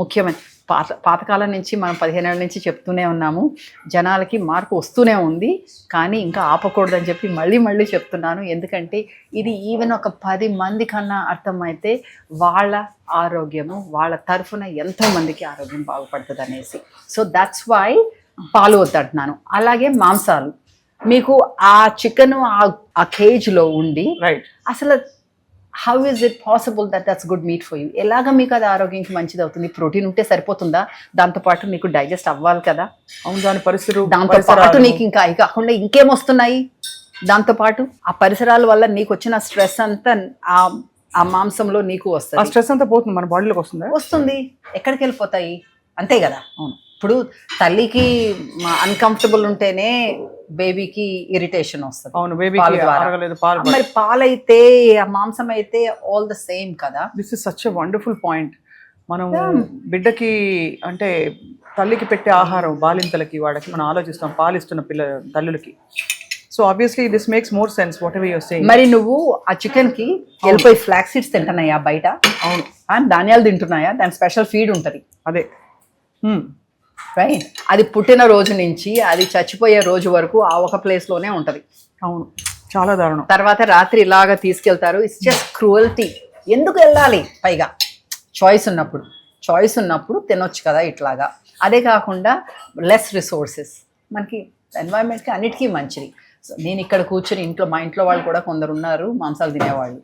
ముఖ్యమైన పాతకాలం నుంచి మనం 15 ఏళ్ళ నుంచి చెప్తూనే ఉన్నాము. జనాలకి మార్పు వస్తూనే ఉంది, కానీ ఇంకా ఆపకూడదని చెప్పి మళ్ళీ చెప్తున్నాను. ఎందుకంటే ఇది ఈవెన్ ఒక 10 మంది కన్నా అర్థమైతే వాళ్ళ ఆరోగ్యము వాళ్ళ తరఫున ఎంతో మందికి ఆరోగ్యం బాగుపడుతుంది అనేసి. సో దట్స్ వై పాలు వద్దంటున్నాను. అలాగే మాంసాలు, మీకు ఆ చికెన్ ఆ కేజ్లో ఉండి అసలు how is it possible that's good meet for you? ఎలాగ మీకు అది ఆరోగ్యానికి మంచిది అవుతుంది? ప్రోటీన్ ఉంటే సరిపోతుందా? దాంతోపాటు నీకు డైజెస్ట్ అవ్వాలి కదా. దాంతోపాటు నీకు ఇంకా అవి కాకుండా ఇంకేం వస్తున్నాయి దాంతోపాటు? ఆ పరిసరాల వల్ల నీకు వచ్చిన స్ట్రెస్ అంతా ఆ మాంసంలో నీకు వస్తుంది. ఆ స్ట్రెస్ అంతా పోతుంది, మన బాడీలోకి వస్తుంది. ఎక్కడికి వెళ్ళిపోతాయి? అంతే కదా. అవును. ఇప్పుడు తల్లికి అన్కంఫర్టబుల్ ఉంటేనే బేబీకి ఇరిటేషన్ వస్తుంది. అవును, మరి పాలైతే ఆ మాంసం అయితే ఆల్ ద సేమ్ కదా. This is such a wonderful point. మనం బిడ్డకి అంటే తల్లికి పెట్టే ఆహారం బాలింతలకి వాడికి మనం ఆలోచిస్తాం, పాలిస్తున్న తల్లులకి. So obviously this makes more sense whatever you're saying. మరి నువ్వు ఆ చికెన్ కి వెళ్ళిపోయి ఫ్లాక్స్ సీడ్స్ తింటున్నాయా బయట? అవును. ధాన్యాలు తింటున్నాయా? దాని స్పెషల్ ఫీడ్ ఉంటుంది అదే, రైట్. అది పుట్టిన రోజు నుంచి అది చచ్చిపోయే రోజు వరకు ఆ ఒక ప్లేస్లోనే ఉంటుంది. అవును, చాలా దారుణం. తర్వాత రాత్రి ఇలాగా తీసుకెళ్తారు. It's just cruelty. ఎందుకు వెళ్ళాలి? పైగా చాయిస్ ఉన్నప్పుడు తినొచ్చు కదా ఇట్లాగా. అదే కాకుండా లెస్ రిసోర్సెస్ మనకి ఎన్వైరన్మెంట్కి అన్నిటికీ మంచిది. సో నేను ఇక్కడ కూర్చొని మా ఇంట్లో వాళ్ళు కూడా కొందరు ఉన్నారు మాంసాలు తినేవాళ్ళు,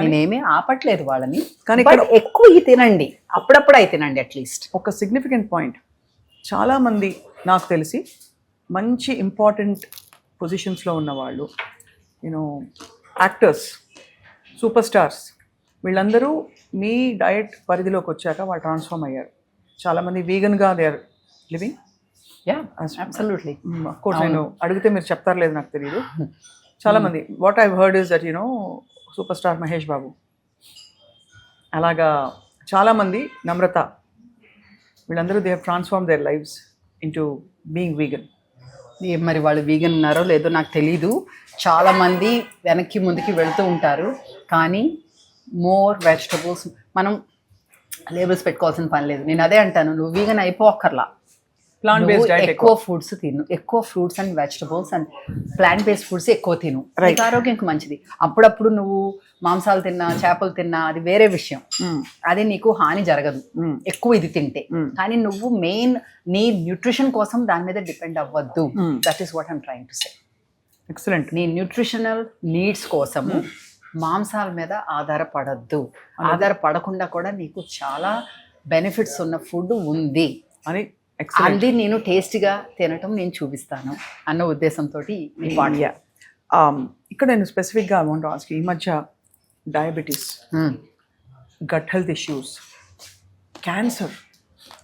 నేనేమీ ఆపట్లేదు వాళ్ళని. కానీ ఇక్కడ ఎక్కువ తినండి, అప్పుడప్పుడు అయి తినండి అట్లీస్ట్. ఒక సిగ్నిఫికెంట్ పాయింట్, చాలామంది నాకు తెలిసి మంచి ఇంపార్టెంట్ పొజిషన్స్లో ఉన్నవాళ్ళు, యాక్టర్స్, సూపర్ స్టార్స్, వీళ్ళందరూ మీ డయట్ పరిధిలోకి వచ్చాక వాళ్ళు ట్రాన్స్ఫార్మ్ అయ్యారు. చాలామంది వీగన్గా they are living. Absolutely. Of course నేను అడిగితే మీరు చెప్తారు లేదు నాకు తెలియదు. చాలామంది what I heard is that super star Mahesh Babu, అలాగా చాలామంది, నమ్రత, వీళ్ళందరూ they have transform their lives into being vegan. మరి వాళ్ళు వీగన్ ఉన్నారో లేదో నాకు తెలీదు. చాలామంది వెనక్కి ముందుకి వెళ్తూ ఉంటారు, కానీ మోర్ వెజిటబుల్స్ మనం లేబుల్స్ పెట్టుకోవాల్సిన పని లేదు. నేను అదే అంటాను, నువ్వు వీగన్ అయిపోక్కర్లా. ప్లాంట్ బేస్డ్ డైట్ ఎక్కువ ఫుడ్స్ తిను, ఎక్కువ fruits and vegetables and plant based foods ఎక్కువ తిను, ఆరోగ్యానికి మంచిది. అప్పుడప్పుడు నువ్వు మాంసాలు తిన్నా చేపలు తిన్నా అది వేరే విషయం, అది నీకు హాని జరగదు ఎక్కువ ఇది తింటే. కానీ నువ్వు మెయిన్ నీ న్యూట్రిషన్ కోసం దాని మీద డిపెండ్ అవ్వద్దు. That is what I'm trying to say. Excellent. నీ న్యూట్రిషనల్ నీడ్స్ కోసము మాంసాల మీద ఆధారపడద్దు. ఆధారపడకుండా కూడా నీకు చాలా బెనిఫిట్స్ ఉన్న ఫుడ్ ఉంది అని అది నేను టేస్టీగా తినటం నేను చూపిస్తాను అన్న ఉద్దేశంతో ఈ పాఠ్య. ఇక్కడ నేను స్పెసిఫిక్గా అమౌంట్ ఆస్క్, ఈ మధ్య diabetes, gut health issues, cancer,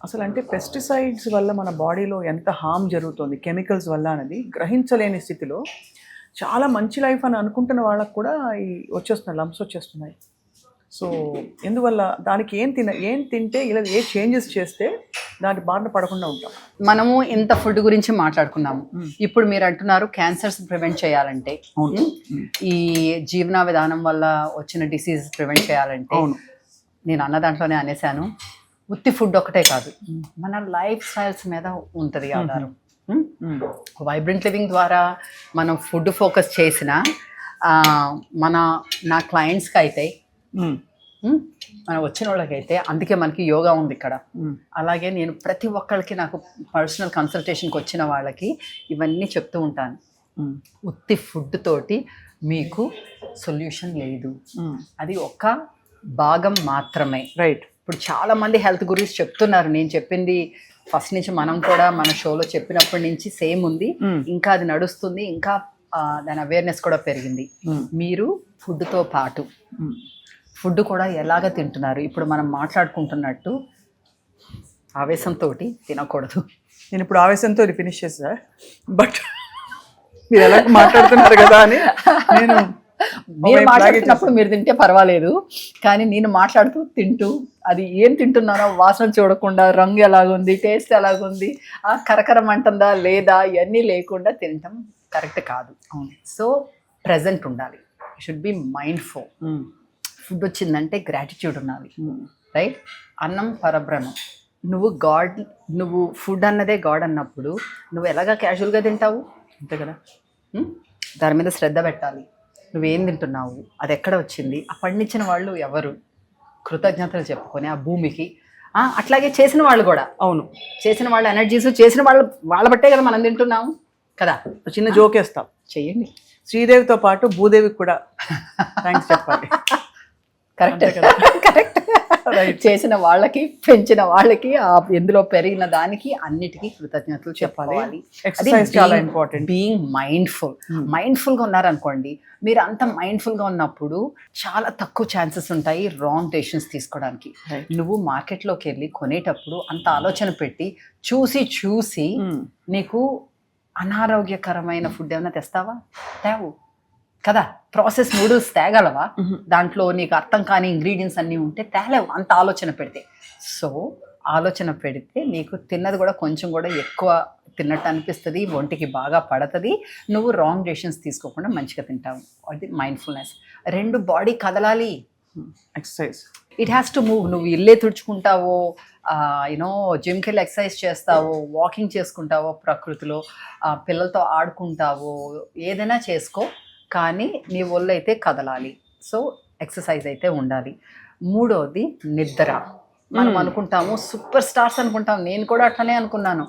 అసలు అంటే పెస్టిసైడ్స్ వల్ల మన బాడీలో ఎంత హామ్ జరుగుతుంది కెమికల్స్ వల్ల అనేది గ్రహించలేని స్థితిలో చాలా మంచి లైఫ్ అని అనుకుంటున్న వాళ్ళకు కూడా వచ్చేస్తున్నాయి, లంప్స్ వచ్చేస్తున్నాయి. సో ఎందువల్ల దానికి ఏం తింటే ఇలా ఏ చేంజెస్ చేస్తే దాని బారిన పడకుండా ఉంటాం? మనము ఇంత ఫుడ్ గురించి మాట్లాడుకున్నాము. ఇప్పుడు మీరు అంటున్నారు క్యాన్సర్స్ ప్రివెంట్ చేయాలంటే, ఈ జీవన విధానం వల్ల వచ్చిన డిసీజ్ ప్రివెంట్ చేయాలంటే, నేను అన్న దాంట్లోనే అనేసాను, ఉత్తి ఫుడ్ ఒకటే కాదు, మన లైఫ్ స్టైల్స్ మీద ఉంటుంది ఆధారం. వైబ్రెంట్ లివింగ్ ద్వారా మనం ఫుడ్ ఫోకస్ చేసిన నా క్లయింట్స్కి అయితే మనం వచ్చిన వాళ్ళకైతే అందుకే మనకి యోగా ఉంది ఇక్కడ. అలాగే నేను ప్రతి ఒక్కరికి నాకు పర్సనల్ కన్సల్టేషన్కి వచ్చిన వాళ్ళకి ఇవన్నీ చెప్తూ ఉంటాను. ఉత్తి ఫుడ్ తోటి మీకు సొల్యూషన్ లేదు, అది ఒక భాగం మాత్రమే. రైట్. ఇప్పుడు చాలా మంది హెల్త్ గురించి చెప్తున్నారు. నేను చెప్పింది ఫస్ట్ నుంచి మనం కూడా మన షోలో చెప్పినప్పటి నుంచి సేమ్ ఉంది, ఇంకా అది నడుస్తుంది, ఇంకా దాని అవేర్నెస్ కూడా పెరిగింది. మీరు ఫుడ్తో పాటు ఫుడ్ కూడా ఎలాగ తింటున్నారు. ఇప్పుడు మనం మాట్లాడుకుంటున్నట్టు ఆవేశంతో తినకూడదు. నేను ఇప్పుడు ఆవేశంతో ఫినిష్ చేసా, బట్ మీరు ఎలా మాట్లాడుతున్నారు కదా అని నేను మీరు మాట్లాడుతున్నప్పుడు మీరు తింటే పర్వాలేదు, కానీ నేను మాట్లాడుతూ తింటూ అది ఏం తింటున్నానో వాసన చూడకుండా, రంగు ఎలాగుంది, టేస్ట్ ఎలాగుంది, కరకరం అంటుందా లేదా, ఇవన్నీ లేకుండా తినటం కరెక్ట్ కాదు. సో ప్రెజెంట్ ఉండాలి, షుడ్ బి మైండ్ఫుల్. ఫుడ్ వచ్చిందంటే గ్రాటిట్యూడ్ ఉండాలి, రైట్? అన్నం పరబ్రహ్మం. నువ్వు ఫుడ్ అన్నదే గాడ్ అన్నప్పుడు నువ్వు ఎలాగా క్యాజువల్గా తింటావు, అంతే కదా. దాని మీద శ్రద్ధ పెట్టాలి. నువ్వేం తింటున్నావు, అది ఎక్కడ వచ్చింది, ఆ పండించిన వాళ్ళు ఎవరు, కృతజ్ఞతలు చెప్పుకొని ఆ భూమికి. అట్లాగే చేసిన వాళ్ళు కూడా, అవును, చేసిన వాళ్ళ ఎనర్జీస్ చేసిన వాళ్ళ బట్టే కదా మనం తింటున్నాము కదా. చిన్న జోక్ వేస్తాం, చెయ్యండి. శ్రీదేవితో పాటు భూదేవికి కూడా థ్యాంక్స్ చెప్పాలి. Correct correct. చేసిన వాళ్ళకి, పెంచిన వాళ్ళకి, ఎందులో పెరిగిన దానికి అన్నిటికీ కృతజ్ఞతలు చెప్పాలి. ఎక్సర్సైజ్ చాలా ఇంపార్టెంట్. బీయింగ్ మైండ్ఫుల్గా ఉన్నారనుకోండి, మీరు అంత మైండ్ఫుల్గా ఉన్నప్పుడు చాలా తక్కువ ఛాన్సెస్ ఉంటాయి రాంగ్ డెసిషన్స్ తీసుకోవడానికి. నువ్వు మార్కెట్లోకి వెళ్ళి కొనేటప్పుడు అంత ఆలోచన పెట్టి చూసి నీకు అనారోగ్యకరమైన ఫుడ్ ఏమైనా తెస్తావా? తేవు కదా. ప్రాసెస్ నూడిల్స్ తేగలవా? దాంట్లో నీకు అర్థం కాని ఇంగ్రీడియంట్స్ అన్నీ ఉంటే తేలేవు, అంత ఆలోచన పెడితే. సో ఆలోచన పెడితే నీకు తిన్నది కూడా కొంచెం కూడా ఎక్కువ తిన్నట్టు అనిపిస్తుంది, ఒంటికి బాగా పడుతుంది, నువ్వు రాంగ్ డెసిషన్స్ తీసుకోకుండా మంచిగా తింటావు. అది మైండ్ఫుల్నెస్. 2 బాడీ కదలాలి, exercise. It has to move. నువ్వు ఇల్లే తుడుచుకుంటావో, జిమ్కి వెళ్ళి ఎక్సర్సైజ్ చేస్తావో, వాకింగ్ చేసుకుంటావో, ప్రకృతిలో పిల్లలతో ఆడుకుంటావో, ఏదైనా చేసుకో, కానీ నీ ఒళ్ళు అయితే కదలాలి. సో ఎక్సర్సైజ్ అయితే ఉండాలి. 3వది నిద్ర. మనం అనుకుంటాము సూపర్ స్టార్స్ అనుకుంటాం, నేను కూడా అట్లనే అనుకున్నాను.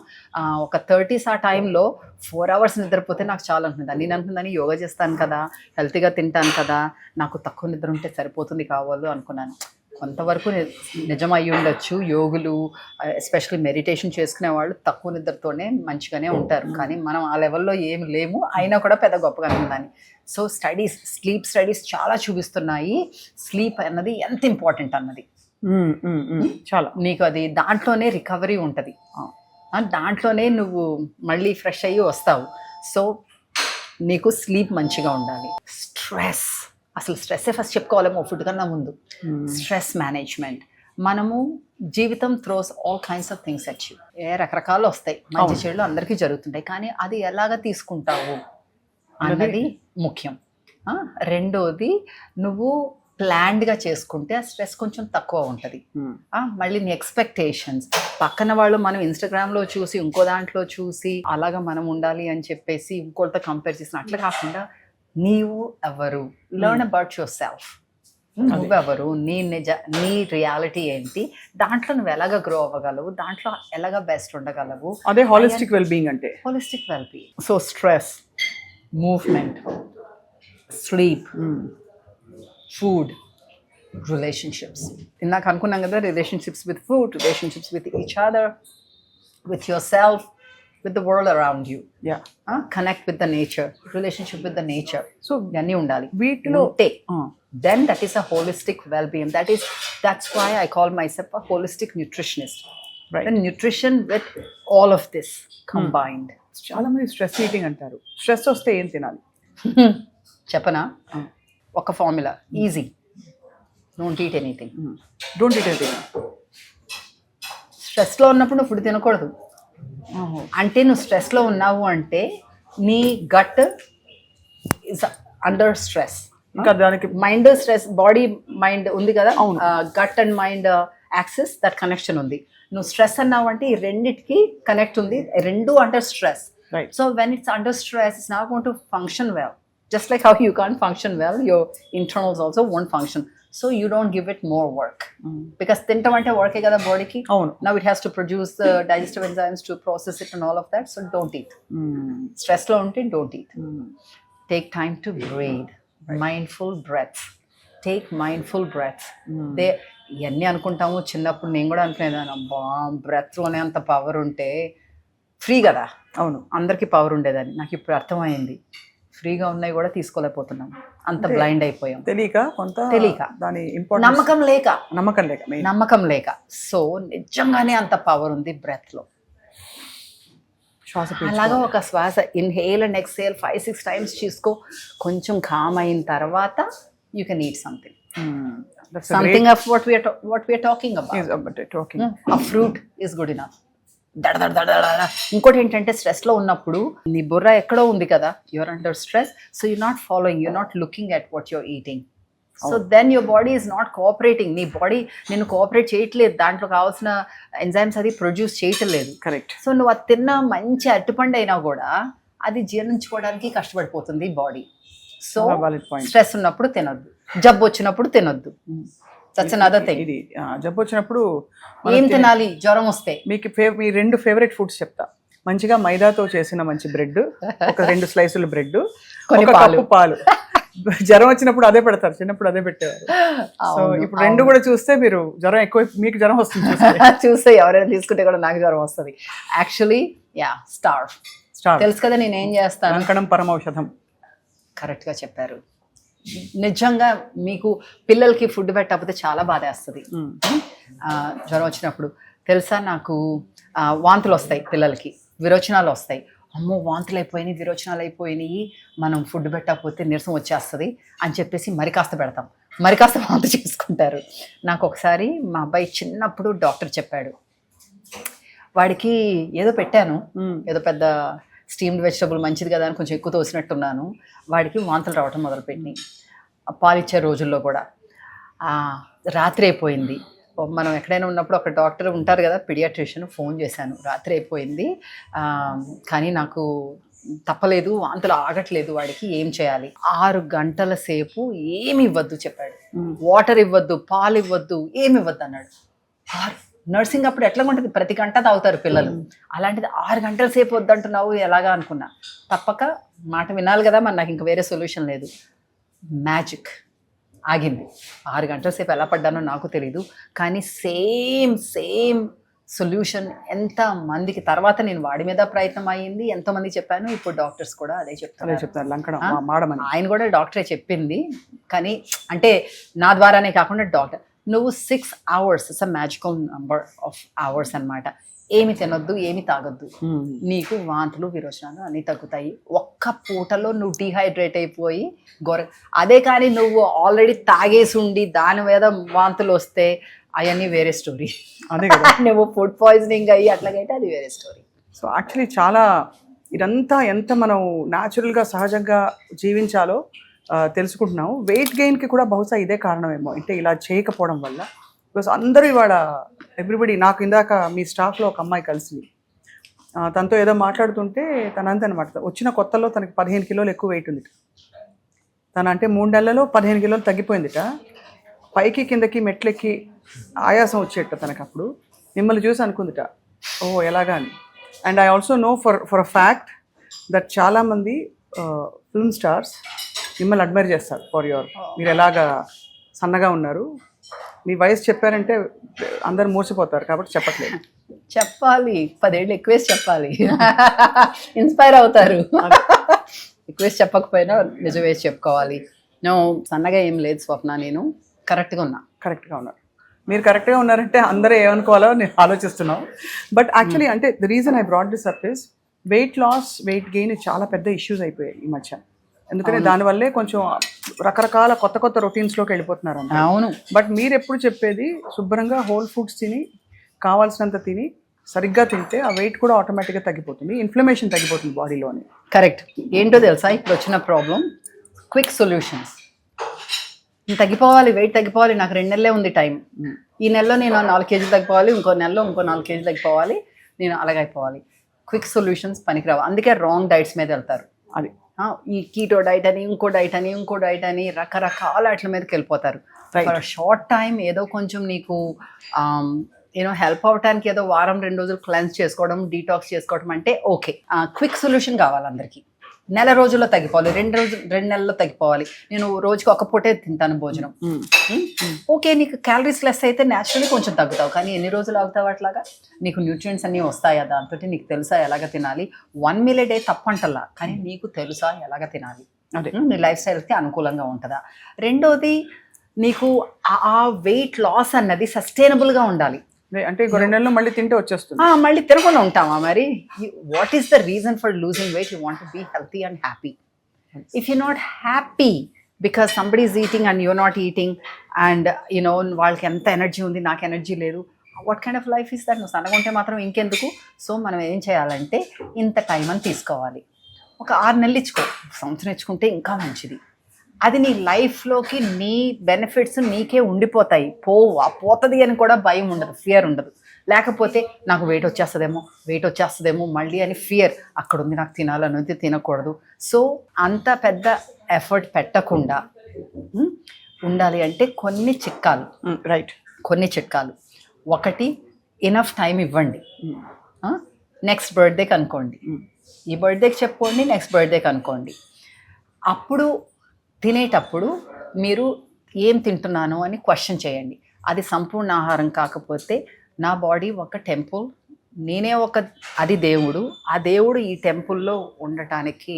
ఒక 30s ఆ టైంలో 4 hours నిద్రపోతే నాకు చాలా అనుకుంటాను. నేను అనుకుందాన్ని యోగా చేస్తాను కదా, హెల్తీగా తింటాను కదా, నాకు తక్కువ నిద్ర ఉంటే సరిపోతుంది కావాలి అనుకున్నాను. కొంతవరకు నిజం అయ్యి ఉండొచ్చు. యోగులు ఎస్పెషల్లీ మెడిటేషన్ చేసుకునే వాళ్ళు తక్కువ నిద్రతోనే మంచిగానే ఉంటారు, కానీ మనం ఆ లెవెల్లో ఏమి లేము, అయినా కూడా పెద్ద గొప్పగా అనుకుందాన్ని. సో స్లీప్ స్టడీస్ చాలా చూపిస్తున్నాయి స్లీప్ అన్నది ఎంత ఇంపార్టెంట్ అన్నది. చాలా నీకు అది దాంట్లోనే రికవరీ ఉంటుంది, దాంట్లోనే నువ్వు మళ్ళీ ఫ్రెష్ అయ్యి వస్తావు. సో నీకు స్లీప్ మంచిగా ఉండాలి. అసలు స్ట్రెస్సే ఫస్ట్ చెప్పుకోవాలేమో ఫుడ్ కన్నా ముందు. Stress management. మనము జీవితం throws all kinds of things at you. రకరకాలు వస్తాయి, మంచి చెడులు అందరికీ జరుగుతుంటాయి, కానీ అది ఎలాగ తీసుకుంటావు అన్నది ముఖ్యం. 2వది నువ్వు ప్లాన్డ్గా చేసుకుంటే ఆ స్ట్రెస్ కొంచెం తక్కువ ఉంటుంది. మళ్ళీ నీ ఎక్స్పెక్టేషన్స్, పక్కన వాళ్ళు మనం ఇన్స్టాగ్రామ్లో చూసి ఇంకో దాంట్లో చూసి అలాగా మనం ఉండాలి అని చెప్పేసి ఇంకోటితో కంపేర్ చేసిన అట్లా కాకుండా నీవు ఎవరు, లెర్న్ అబౌట్ యువర్ సెల్ఫ్. నువ్వెవరు, నీ రియాలిటీ ఏంటి, దాంట్లో నువ్వు ఎలాగ గ్రో అవ్వగలవు, దాంట్లో ఎలాగ బెస్ట్ ఉండగలవు. అదే హాలిస్టిక్ వెల్బీయింగ్ అంటే. Holistic wellbeing. So stress, movement, sleep, food, relationships. ఇందాక అనుకున్నాం కదా, relationships with food, relationships with each other, with your self, with the world around you. Connect with the nature, relationship with the nature. So iyanni undali veetlo then that is a holistic well-being. That's why I call myself a holistic nutritionist, right? And nutrition with all of this combined. చాలా మంది stress eating అంటారు. Stress వస్తే ఏం తినాలి చెప్పనా? ఒక formula, easy. Don't eat anything. స్ట్రెస్లో ఉన్నప్పుడు ఫుడ్ తినకూడదు. అంటే నువ్వు స్ట్రెస్లో ఉన్నావు అంటే నీ గట్ ఇస్ అండర్ స్ట్రెస్. ఇంకా దానికి మైండ్ స్ట్రెస్, బాడీ మైండ్ ఉంది కదా, gut and mind axis that connection ఉంది. నువ్వు స్ట్రెస్ అన్నావు అంటే ఈ రెండిటికి కనెక్ట్ ఉంది, రెండు under stress. Right. So when it's under stress, it's not going to function well. Just like how you can't function well, your internals also won't function. So you don't give it more work. Because తింటాం అంటే వర్కే కదా బాడీకి. అవును. Now it has to produce the digestive enzymes to process it and all of that. So don't eat. Stress లో ఉంటే don't eat. Take time to breathe. Mindful breaths. Take mindful breaths. ఇవన్నీ అనుకుంటాము. చిన్నప్పుడు నేను కూడా అనుకునేదాన్ని, అబ్బా బ్రెత్లోనే అంత పవర్ ఉంటే ఫ్రీ కదా. అవును, అందరికీ పవర్ ఉండేదని. నాకు ఇప్పుడు అర్థమైంది, ఫ్రీగా ఉన్నాయి కూడా తీసుకోలేకపోతున్నాం, అంత బ్లైండ్ అయిపోయాం. తెలియక దాని నమ్మకం లేక. సో నిజంగానే అంత పవర్ ఉంది బ్రెత్ లో. అలాగా ఒక శ్వాస ఇన్హేల్ అండ్ ఎక్సేల్ 5-6 times తీసుకో. కొంచెం కామ్ అయిన తర్వాత you can eat something. Something of what we are talking about. A fruit is good enough. ఇంకోటి ఏంటంటే స్ట్రెస్ లో ఉన్నప్పుడు నీ బుర్ర ఎక్కడో ఉంది కదా, you're under stress, so you're not following, you're not looking at what you're eating. So then your body is not cooperating. నీ బాడీ నేను కోఆపరేట్ చేయట్లేదు, దాంట్లో కావాల్సిన ఎంజైమ్స్ అది ప్రొడ్యూస్ చేయట్లేదు. కరెక్ట్. సో నువ్వు అది తిన్న మంచి అరటిపండు అయినా కూడా అది జీర్ణించుకోవడానికి కష్టపడిపోతుంది బాడీ. సో స్ట్రెస్ ఉన్నప్పుడు తినొద్దు, జబ్బు వచ్చినప్పుడు తినొద్దు. That's another thing. ఇది జబ్బు వచ్చినప్పుడు ఏం తినాలి జ్వరం వస్తే? మీకు మీ 2 ఫేవరెట్ ఫుడ్స్ చెప్తా. మంచిగా మైదాతో చేసిన మంచి బ్రెడ్, ఒక 2 slices బ్రెడ్, ఒక కప్పు పాలు. జ్వరం వచ్చినప్పుడు అదే పెడతారు, చిన్నప్పుడు అదే పెట్టేవారు. సో ఇప్పుడు 2 కూడా చూస్తే మీరు జ్వరం ఎక్కువ, మీకు జ్వరం వస్తుంది చూస్తే ఎవరైనా తీసుకుంటే కూడా నాకు జ్వరం వస్తుంది. Actually starve. తెలుసు కదా నేను ఏం చేస్తాను. కంకణం పరమౌషధం. కరెక్ట్గా చెప్పారు. నిజంగా మీకు పిల్లలకి ఫుడ్ పెట్టకపోతే చాలా బాధ వేస్తుంది. జ్వరం వచ్చినప్పుడు తెలుసా, నాకు వాంతులు వస్తాయి, పిల్లలకి విరోచనాలు వస్తాయి. అమ్మో వాంతులు అయిపోయినాయి, విరోచనాలు అయిపోయినాయి, మనం ఫుడ్ పెట్టకపోతే నీరసం వచ్చేస్తుంది అని చెప్పేసి మరి కాస్త పెడతాం, మరి కాస్త వాంతు చేసుకుంటారు. నాకు ఒకసారి మా అబ్బాయి చిన్నప్పుడు డాక్టర్ చెప్పాడు, వాడికి ఏదో పెట్టాను, ఏదో పెద్ద స్టీమ్డ్ వెజిటబుల్ మంచిది కదా అని కొంచెం ఎక్కువ తోసినట్టున్నాను, వాడికి వాంతులు రావటం మొదలుపెట్టినాయి. పాలిచ్చే రోజుల్లో కూడా. రాత్రి అయిపోయింది, మనం ఎక్కడైనా ఉన్నప్పుడు ఒక డాక్టర్ ఉంటారు కదా, పీడియాట్రిషియన్, ఫోన్ చేశాను, రాత్రి అయిపోయింది కానీ నాకు తప్పలేదు, వాంతులు ఆగట్లేదు, వాడికి ఏం చేయాలి? 6 గంటల సేపు ఏమి ఇవ్వద్దు చెప్పాడు. వాటర్ ఇవ్వద్దు, పాలు ఇవ్వద్దు, ఏమి ఇవ్వద్దు అన్నాడు. నర్సింగ్ అప్పుడు ఎట్లా ఉంటుంది, ప్రతి గంట తాగుతారు పిల్లలు, అలాంటిది 6 గంటల సేపు వద్దంటున్నావు ఎలాగా అనుకున్నా. తప్పక మాట వినాలి కదా, మరి నాకు ఇంకా వేరే సొల్యూషన్ లేదు. మ్యాజిక్ ఆగింది. 6 గంటల సేపు ఎలా పడ్డానో నాకు తెలీదు, కానీ సేమ్ సొల్యూషన్ ఎంత మందికి. తర్వాత నేను వాడి మీద ప్రయత్నం అయ్యింది, ఎంతోమంది చెప్పాను, ఇప్పుడు డాక్టర్స్ కూడా అదే చెప్తారు. ఆయన కూడా డాక్టరే చెప్పింది, కానీ అంటే నా ద్వారానే కాకుండా డాక్టర్. నువ్వు 6 hours, it's a magical number of hours అన్నమాట. ఏమి తినొద్దు, ఏమి తాగొద్దు, నీకు వాంతులు విరోచనాలు అన్నీ తగ్గుతాయి. ఒక్క పూటలో నువ్వు డీహైడ్రేట్ అయిపోయి అదే కానీ నువ్వు ఆల్రెడీ తాగేసి ఉండి దాని మీద వాంతులు వస్తే అవన్నీ వేరే స్టోరీ. అదే నువ్వు ఫుడ్ పాయిజనింగ్ అయ్యి అట్లాగైతే అది వేరే స్టోరీ. సో యాక్చువల్లీ చాలా ఇదంతా ఎంత మనం న్యాచురల్గా సహజంగా జీవించాలో తెలుసుకుంటున్నాము. వెయిట్ గెయిన్కి కూడా బహుశా ఇదే కారణమేమో, అంటే ఇలా చేయకపోవడం వల్ల. బికాస్ అందరూ ఇవాళ ఎవ్రీబడి, నాకు ఇందాక మీ స్టాఫ్లో ఒక అమ్మాయి కలిసింది, తనతో ఏదో మాట్లాడుతుంటే తనంతే అనమాట, వచ్చిన కొత్తలో తనకి 15 కిలోలు ఎక్కువ వెయిట్ ఉంది. తను అంటే 3 నెలలలో 15 కిలోలు తగ్గిపోయిందిట. పైకి కిందకి మెట్లెక్కి ఆయాసం వచ్చేట తనకు. అప్పుడు మిమ్మల్ని చూసి అనుకుందిట, ఓ ఎలాగా అని. And I also know for a fact that చాలామంది ఫిల్మ్ స్టార్స్ మిమ్మల్ని అడ్మైర్ చేస్తారు ఫర్ యువర్, మీరు ఎలాగా సన్నగా ఉన్నారు. మీ వయసు చెప్పారంటే అందరు మూసిపోతారు, కాబట్టి చెప్పట్లేదు. చెప్పాలి, 10 ఏళ్ళు ఎక్కువేసి చెప్పాలి, ఇన్స్పైర్ అవుతారు. ఎక్కువేసి చెప్పకపోయినా నిజం వేసి చెప్పుకోవాలి. నేను సన్నగా ఏం లేదు స్వప్న, నేను కరెక్ట్గా ఉన్నారు. మీరు కరెక్ట్గా ఉన్నారంటే అందరూ ఏమనుకోవాలో నేను ఆలోచిస్తున్నాం. బట్ యాక్చువల్లీ అంటే the reason I brought this up is weight loss, weight gain చాలా పెద్ద ఇష్యూస్ అయిపోయాయి ఈ మధ్య. ఎందుకంటే దానివల్లే కొంచెం రకరకాల కొత్త రొటీన్స్లోకి వెళ్ళిపోతున్నారు. అవును. బట్ మీరు ఎప్పుడు చెప్పేది శుభ్రంగా హోల్ ఫుడ్స్ తిని, కావాల్సినంత తిని, సరిగ్గా తింటే ఆ వెయిట్ కూడా ఆటోమేటిక్గా తగ్గిపోతుంది, ఇన్ఫ్లమేషన్ తగ్గిపోతుంది బాడీలోని. కరెక్ట్. ఏంటో తెలుసా ఇప్పుడు వచ్చిన ప్రాబ్లం? Quick solutions. తగ్గిపోవాలి, వెయిట్ తగ్గిపోవాలి, నాకు 2 నెలలే ఉంది టైం, ఈ నెలలో నేను 4 కేజీలు తగ్గిపోవాలి, ఇంకో నెలలో ఇంకో 4 కేజీలు తగ్గిపోవాలి, నేను అలాగైపోవాలి. క్విక్ సొల్యూషన్స్ పనికిరావు, అందుకే రాంగ్ డైట్స్ మీద వెళ్తారు. అది ఈ కీటో డైట్ అని, ఇంకో డైట్ అని రకరకాల వాటి మీదకి వెళ్ళిపోతారు. ఫర్ షార్ట్ టైం ఏదో కొంచెం నీకు హెల్ప్ అవడానికి ఏదో వారం 2 రోజులు క్లెన్స్ చేసుకోవడం, డీటాక్స్ చేసుకోవడం అంటే ఓకే. క్విక్ సొల్యూషన్ కావాలి అందరికి. నెల రోజుల్లో తగ్గిపోవాలి, 2 నెలల్లో తగ్గిపోవాలి, నేను రోజుకి ఒక పూటే తింటాను భోజనం. ఓకే, నీకు క్యాలరీస్ లెస్ అయితే న్యాచురల్లీ కొంచెం తగ్గుతావు, కానీ ఎన్ని రోజులు ఆగుతావు అట్లాగా? నీకు న్యూట్రియంట్స్ అన్నీ వస్తాయా దాంతో? నీకు తెలుసా ఎలాగ తినాలి? 1 మీల్ ఏ డే తప్పంటల్లా, కానీ నీకు తెలుసా ఎలాగ తినాలి? అదే నీ లైఫ్ స్టైల్కి అనుకూలంగా ఉంటుందా? రెండోది, నీకు ఆ వెయిట్ లాస్ అన్నది సస్టైనబుల్గా ఉండాలి. అంటే 2 నెలలు మళ్ళీ తింటే వచ్చేస్తుంది. మళ్ళీ తినకుండా ఉంటామా మరి? What is the reason for losing weight? You want to be healthy and happy. If you not happy because somebody is eating and you're not eating and వాళ్ళకి ఎంత ఎనర్జీ ఉంది, నాకు ఎనర్జీ లేదు, what kind of life is that? నువ్వు సన్నగుంటే మాత్రం ఇంకెందుకు? So మనం ఏం చేయాలంటే ఇంత టైం అని తీసుకోవాలి. ఒక 6 నెలలు ఇచ్చుకో, సంవత్సరం ఇచ్చుకుంటే ఇంకా మంచిది. అది నీ లైఫ్లోకి నీ బెనిఫిట్స్ నీకే ఉండిపోతాయి, పోతుంది అని కూడా భయం ఉండదు, ఫియర్ ఉండదు. లేకపోతే నాకు వెయిట్ వచ్చేస్తుందేమో మళ్ళీ అని ఫియర్ అక్కడ ఉంది, నాకు తినాలనేది తినకూడదు. సో అంత పెద్ద ఎఫర్ట్ పెట్టకుండా ఉండాలి అంటే కొన్ని చిట్కాలు. రైట్, కొన్ని చిట్కాలు. ఒకటి, ఇనఫ్ టైం ఇవ్వండి. నెక్స్ట్ బర్త్డేకి అనుకోండి, ఈ బర్త్డేకి చెప్పుకోండి, నెక్స్ట్ బర్త్డేకి అనుకోండి. అప్పుడు తినేటప్పుడు మీరు ఏం తింటున్నాను అని క్వశ్చన్ చేయండి. అది సంపూర్ణ ఆహారం కాకపోతే, నా బాడీ ఒక టెంపుల్, నేనే అది దేవుడు, ఆ దేవుడు ఈ టెంపుల్లో ఉండటానికి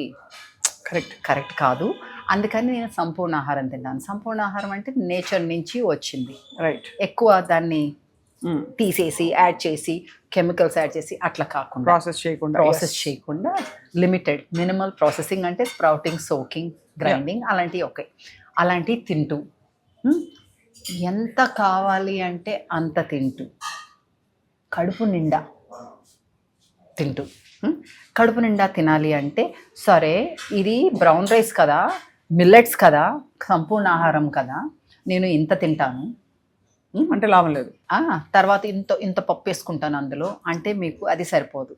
కరెక్ట్ కాదు, అందుకని నేను సంపూర్ణ ఆహారం తిన్నాను. సంపూర్ణ ఆహారం అంటే నేచర్ నుంచి వచ్చింది. రైట్, ఎక్కువ దాన్ని తీసేసి యాడ్ చేసి కెమికల్స్ యాడ్ చేసి అట్లా కాకుండా, ప్రాసెస్ చేయకుండా లిమిటెడ్ మినిమల్ ప్రాసెసింగ్, అంటే స్ప్రౌటింగ్, సోకింగ్, గ్రైండింగ్, అలాంటివి ఓకే. అలాంటివి తింటూ ఎంత కావాలి అంటే అంత తింటూ, కడుపు నిండా తింటూ. కడుపు నిండా తినాలి అంటే, సరే ఇది బ్రౌన్ రైస్ కదా, మిల్లెట్స్ కదా, సంపూర్ణ ఆహారం కదా, నేను ఇంత తింటాను అంటే లాభం లేదు. తర్వాత ఇంత పప్పు వేసుకుంటాను అందులో అంటే మీకు అది సరిపోదు.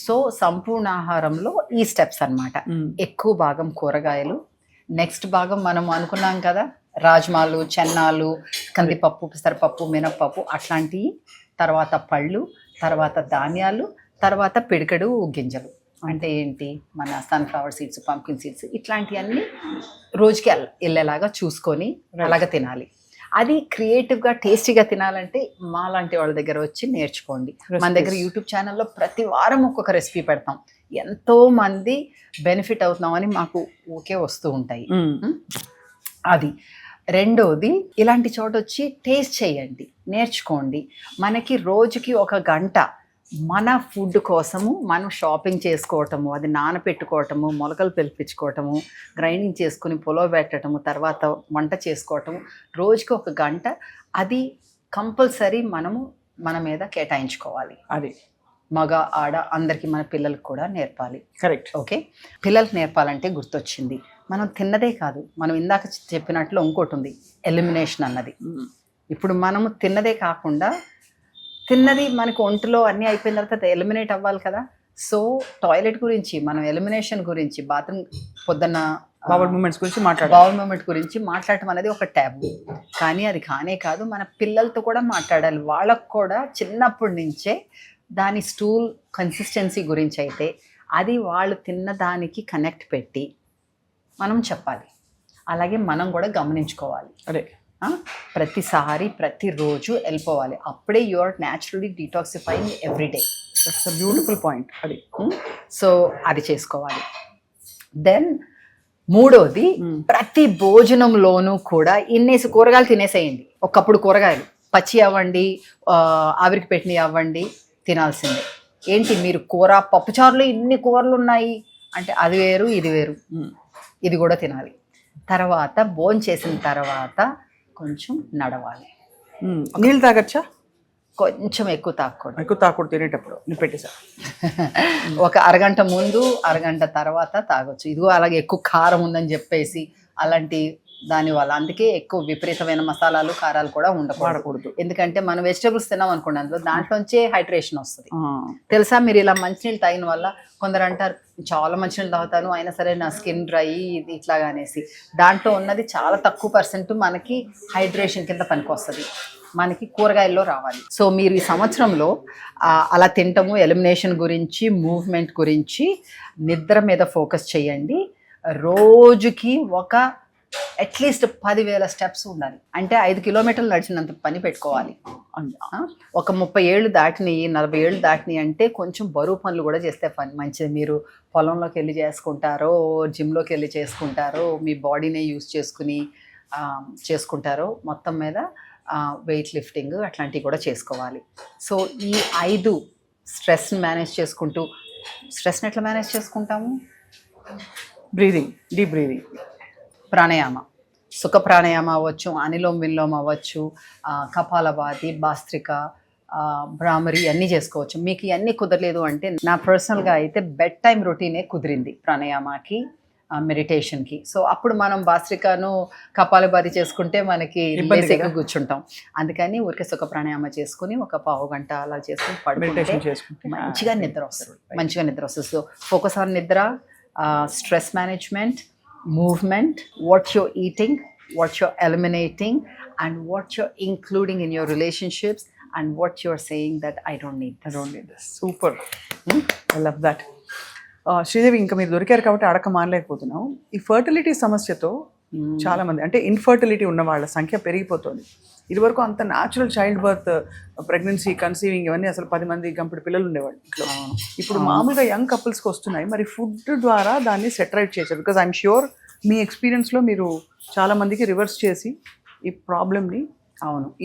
సో సంపూర్ణ ఆహారంలో ఈ స్టెప్స్ అన్నమాట. ఎక్కువ భాగం కూరగాయలు, నెక్స్ట్ భాగం మనం అనుకున్నాం కదా రాజ్మాలు, చెన్నాలు, కందిపప్పు, పెసరపప్పు, మినప్పప్పు అట్లాంటివి, తర్వాత పళ్ళు, తర్వాత ధాన్యాలు, తర్వాత పిడికెడు గింజలు. అంటే ఏంటి, మన సన్ఫ్లవర్ సీడ్స్, పంకిన్ సీడ్స్, ఇట్లాంటివన్నీ రోజుకి వెళ్ళేలాగా చూసుకొని అలాగ తినాలి. అది క్రియేటివ్గా టేస్టీగా తినాలంటే మా లాంటి వాళ్ళ దగ్గర వచ్చి నేర్చుకోండి. మన దగ్గర యూట్యూబ్ ఛానల్లో ప్రతి వారం ఒక్కొక్క రెసిపీ పెడతాం, ఎంతో మంది బెనిఫిట్ అవుతున్నామని మాకు ఓకే వస్తూ ఉంటాయి. అది రెండోది, ఇలాంటి చోట వచ్చి టేస్ట్ చేయండి, నేర్చుకోండి. మనకి రోజుకి 1 గంట మన ఫుడ్ కోసము మనం షాపింగ్ చేసుకోవటము, అది నానపెట్టుకోవటము, మొలకలు పిలిపించుకోవటము, గ్రైండింగ్ చేసుకుని పొలో పెట్టడము, తర్వాత వంట చేసుకోవటము, రోజుకి 1 గంట అది కంపల్సరీ మనము మన మీద కేటాయించుకోవాలి. అది మగ ఆడ అందరికీ, మన పిల్లలకు కూడా నేర్పాలి. Correct, okay. పిల్లలకు నేర్పాలంటే గుర్తొచ్చింది, మనం తిన్నదే కాదు, మనం ఇందాక చెప్పినట్లు ఇంకోటి ఉంది, ఎలిమినేషన్ అన్నది. ఇప్పుడు మనము తిన్నదే కాకుండా, తిన్నది మనకు ఒంటిలో అన్నీ అయిపోయిన తర్వాత ఎలిమినేట్ అవ్వాలి కదా. సో టాయిలెట్ గురించి, మనం ఎలిమినేషన్ గురించి, బాత్రూమ్ పొద్దున్న బౌల్ మూమెంట్ గురించి మాట్లాడటం అనేది ఒక ట్యాబు. కానీ అది కానే కాదు, మన పిల్లలతో కూడా మాట్లాడాలి. వాళ్ళకు కూడా చిన్నప్పటి నుంచే దాని స్టూల్ కన్సిస్టెన్సీ గురించి అయితే అది వాళ్ళు తిన్న దానికి కనెక్ట్ పెట్టి మనం చెప్పాలి. అలాగే మనం కూడా గమనించుకోవాలి. అదే ప్రతిసారి ప్రతిరోజు వెళ్ళిపోవాలి, అప్పుడే you are naturally detoxifying everyday. That's a beautiful point. అది సో అది చేసుకోవాలి. దెన్ మూడోది, ప్రతి భోజనంలోనూ కూడా ఇన్నేసి కూరగాయలు తినేసేయండి. ఒకప్పుడు కూరగాయలు పచ్చి అవ్వండి, ఆవిరికి పెట్టినవి అవ్వండి, తినాల్సిందే. ఏంటి మీరు కూర పప్పుచారులో ఇన్ని కూరలు ఉన్నాయి అంటే అది వేరు ఇది వేరు, ఇది కూడా తినాలి. తర్వాత భోజనం చేసిన తర్వాత కొంచెం నడవాలి. నీళ్ళు తాగచ్చా? కొంచెం ఎక్కువ తాగకూడదు తినేటప్పుడు. నేను పెట్టేసా ఒక అరగంట ముందు, అరగంట తర్వాత తాగొచ్చు. ఇదిగో అలాగే ఎక్కువ కారం ఉందని చెప్పేసి అలాంటి దానివల్ల అందుకే ఎక్కువ విపరీతమైన మసాలాలు కారాలు కూడా ఉండకూడదు. వాడకూడదు. ఎందుకంటే మనం వెజిటబుల్స్ తిన్నాం అనుకోండి, అందులో దాంట్లోంచే హైడ్రేషన్ వస్తుంది. తెలుసా, మీరు ఇలా మంచినీళ్ళు తాగిన వల్ల కొందరు అంటారు చాలా మంచినీళ్ళు తాగుతాను అయినా సరే నా స్కిన్ డ్రై ఇది ఇట్లాగా అనేసి. దాంట్లో ఉన్నది చాలా తక్కువ పర్సెంట్ మనకి హైడ్రేషన్ కింద పనికొస్తుంది, మనకి కూరగాయల్లో రావాలి. సో మీరు ఈ సంవత్సరంలో అలా తింటము, ఎలిమినేషన్ గురించి, మూవ్మెంట్ గురించి, నిద్ర మీద ఫోకస్ చేయండి. రోజుకి ఒక అట్లీస్ట్ 10,000 స్టెప్స్ ఉండాలి. అంటే 5 కిలోమీటర్లు నడిచినంత పని పెట్టుకోవాలి. ఒక 30 ఏళ్ళు దాటినాయి, 40 ఏళ్ళు దాటినాయి అంటే కొంచెం బరువు పనులు కూడా చేస్తే పని మంచిది. మీరు పొలంలోకి వెళ్ళి చేసుకుంటారో, జిమ్లోకి వెళ్ళి చేసుకుంటారో, మీ బాడీనే యూజ్ చేసుకుంటారో, మొత్తం మీద వెయిట్ లిఫ్టింగ్ అట్లాంటివి కూడా చేసుకోవాలి. సో ఈ 5 స్ట్రెస్ని మేనేజ్ చేసుకుంటూ, స్ట్రెస్ని ఎట్లా మేనేజ్ చేసుకుంటాము? బ్రీదింగ్, డీప్ బ్రీదింగ్, ప్రాణాయామ, సుఖ ప్రాణాయామ అవ్వచ్చు, అనిలోమ్ విలోమ్ అవ్వచ్చు, కపాలభాతి, భాస్త్రిక, భ్రామరి అన్నీ చేసుకోవచ్చు. మీకు ఇవన్నీ కుదరలేదు అంటే నా పర్సనల్గా అయితే బెడ్ టైం రొటీనే కుదిరింది ప్రాణాయామకి, మెడిటేషన్కి. సో అప్పుడు మనం భాస్త్రికను కపాలభాతి చేసుకుంటే మనకి బేసిక్గా కూర్చుంటాం. అందుకని ఊరికే సుఖ ప్రాణాయామ చేసుకుని ఒక పావు గంట అలా చేసుకుని పడుకుంటే మంచిగా నిద్ర వస్తుంది. సో ఫోకస్ ఆన్ నిద్ర, stress management, movement, what you're eating, what you're eliminating, and what you're including in your relationships, and what you're saying that I don't need this. Super. I love that. Sridevi, ఇంకా మీరు దొరికారు కాబట్టి అడక మానలేకపోతున్నాం. ఈ fertility సమస్యతో చాలా మంది, అంటే ఇన్ఫర్టిలిటీ ఉన్న వాళ్ళ సంఖ్య పెరిగిపోతుంది. ఇదివరకు అంత natural child birth, pregnancy, conceiving ఇవన్నీ అసలు 10 మంది గంపడి పిల్లలు ఉండేవాళ్ళు ఇంట్లో. ఇప్పుడు మామూలుగా యంగ్ కపుల్స్కి వస్తున్నాయి. మరి ఫుడ్ ద్వారా దాన్ని సెటరైట్ చేశారు. బికాజ్ ఐఎమ్ ష్యూర్ మీ ఎక్స్పీరియన్స్లో మీరు చాలా మందికి రివర్స్ చేసి ఈ ప్రాబ్లమ్ని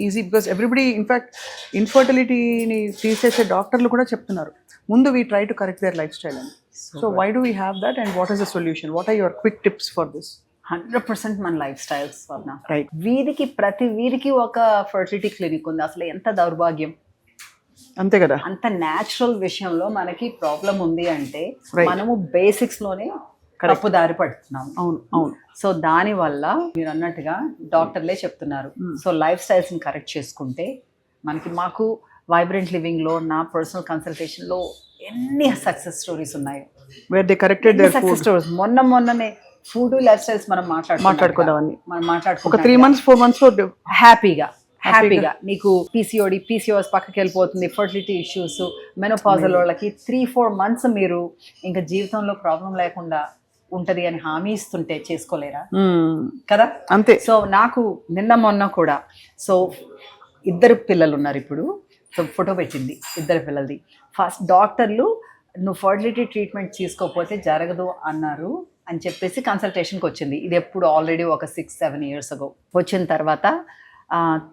ఈజీ, బికాజ్ ఎవ్రీబడి ఇన్ఫ్యాక్ట్ ఇన్ఫర్టిలిటీని తీసేసే డాక్టర్లు కూడా చెప్తున్నారు ముందు we try to correct their life style అని. So why do we have that and what is the solution? What are your quick tips for this? 100% మన లైఫ్ స్టైల్స్ వల్ల. Right. ప్రతి వీరికి ఒక ఫర్టిలిటీ క్లినిక్ ఉంది. అసలు ఎంత దౌర్భాగ్యం, అంతే కదా. అంత న్యాచురల్ విషయంలో మనకి ప్రాబ్లం ఉంది అంటే మనము బేసిక్స్ లోనే తప్పుదారి పడుతున్నాము. అవును. సో దానివల్ల మీరు అన్నట్టుగా డాక్టర్లే చెప్తున్నారు. సో లైఫ్ స్టైల్స్ ని కరెక్ట్ చేసుకుంటే మాకు వైబ్రెంట్ లివింగ్ లో నా పర్సనల్ కన్సల్టేషన్ లో ఎన్ని సక్సెస్ స్టోరీస్ ఉన్నాయి. Where they corrected their success stories. మొన్ననే ఫుడ్ లైఫ్ స్టైల్స్ మనం మాట్లాడుకోవడం ఒక 3 months 4 months హ్యాపీగా నీకు పీసీఓఎస్ పక్కకి వెళ్ళిపోతుంది, ఫర్టిలిటీ ఇష్యూస్, మెనోపాజల్ వాళ్ళకి 3-4 months మీరు ఇంకా జీవితంలో ప్రాబ్లం లేకుండా ఉంటది అని హామీ ఇస్తుంటే చేసుకోలేరా కదా? అంతే. సో నాకు మొన్న కూడా, సో 2 పిల్లలు ఉన్నారు ఇప్పుడు. సో ఫోటో పెట్టింది 2 పిల్లలది. ఫస్ట్ డాక్టర్లు నువ్వు ఫర్టిలిటీ ట్రీట్మెంట్ తీసుకోకపోతే జరగదు అన్నారు అని చెప్పేసి కన్సల్టేషన్కి వచ్చింది. ఇది ఎప్పుడు ఆల్రెడీ ఒక 6-7 years ago వచ్చిన తర్వాత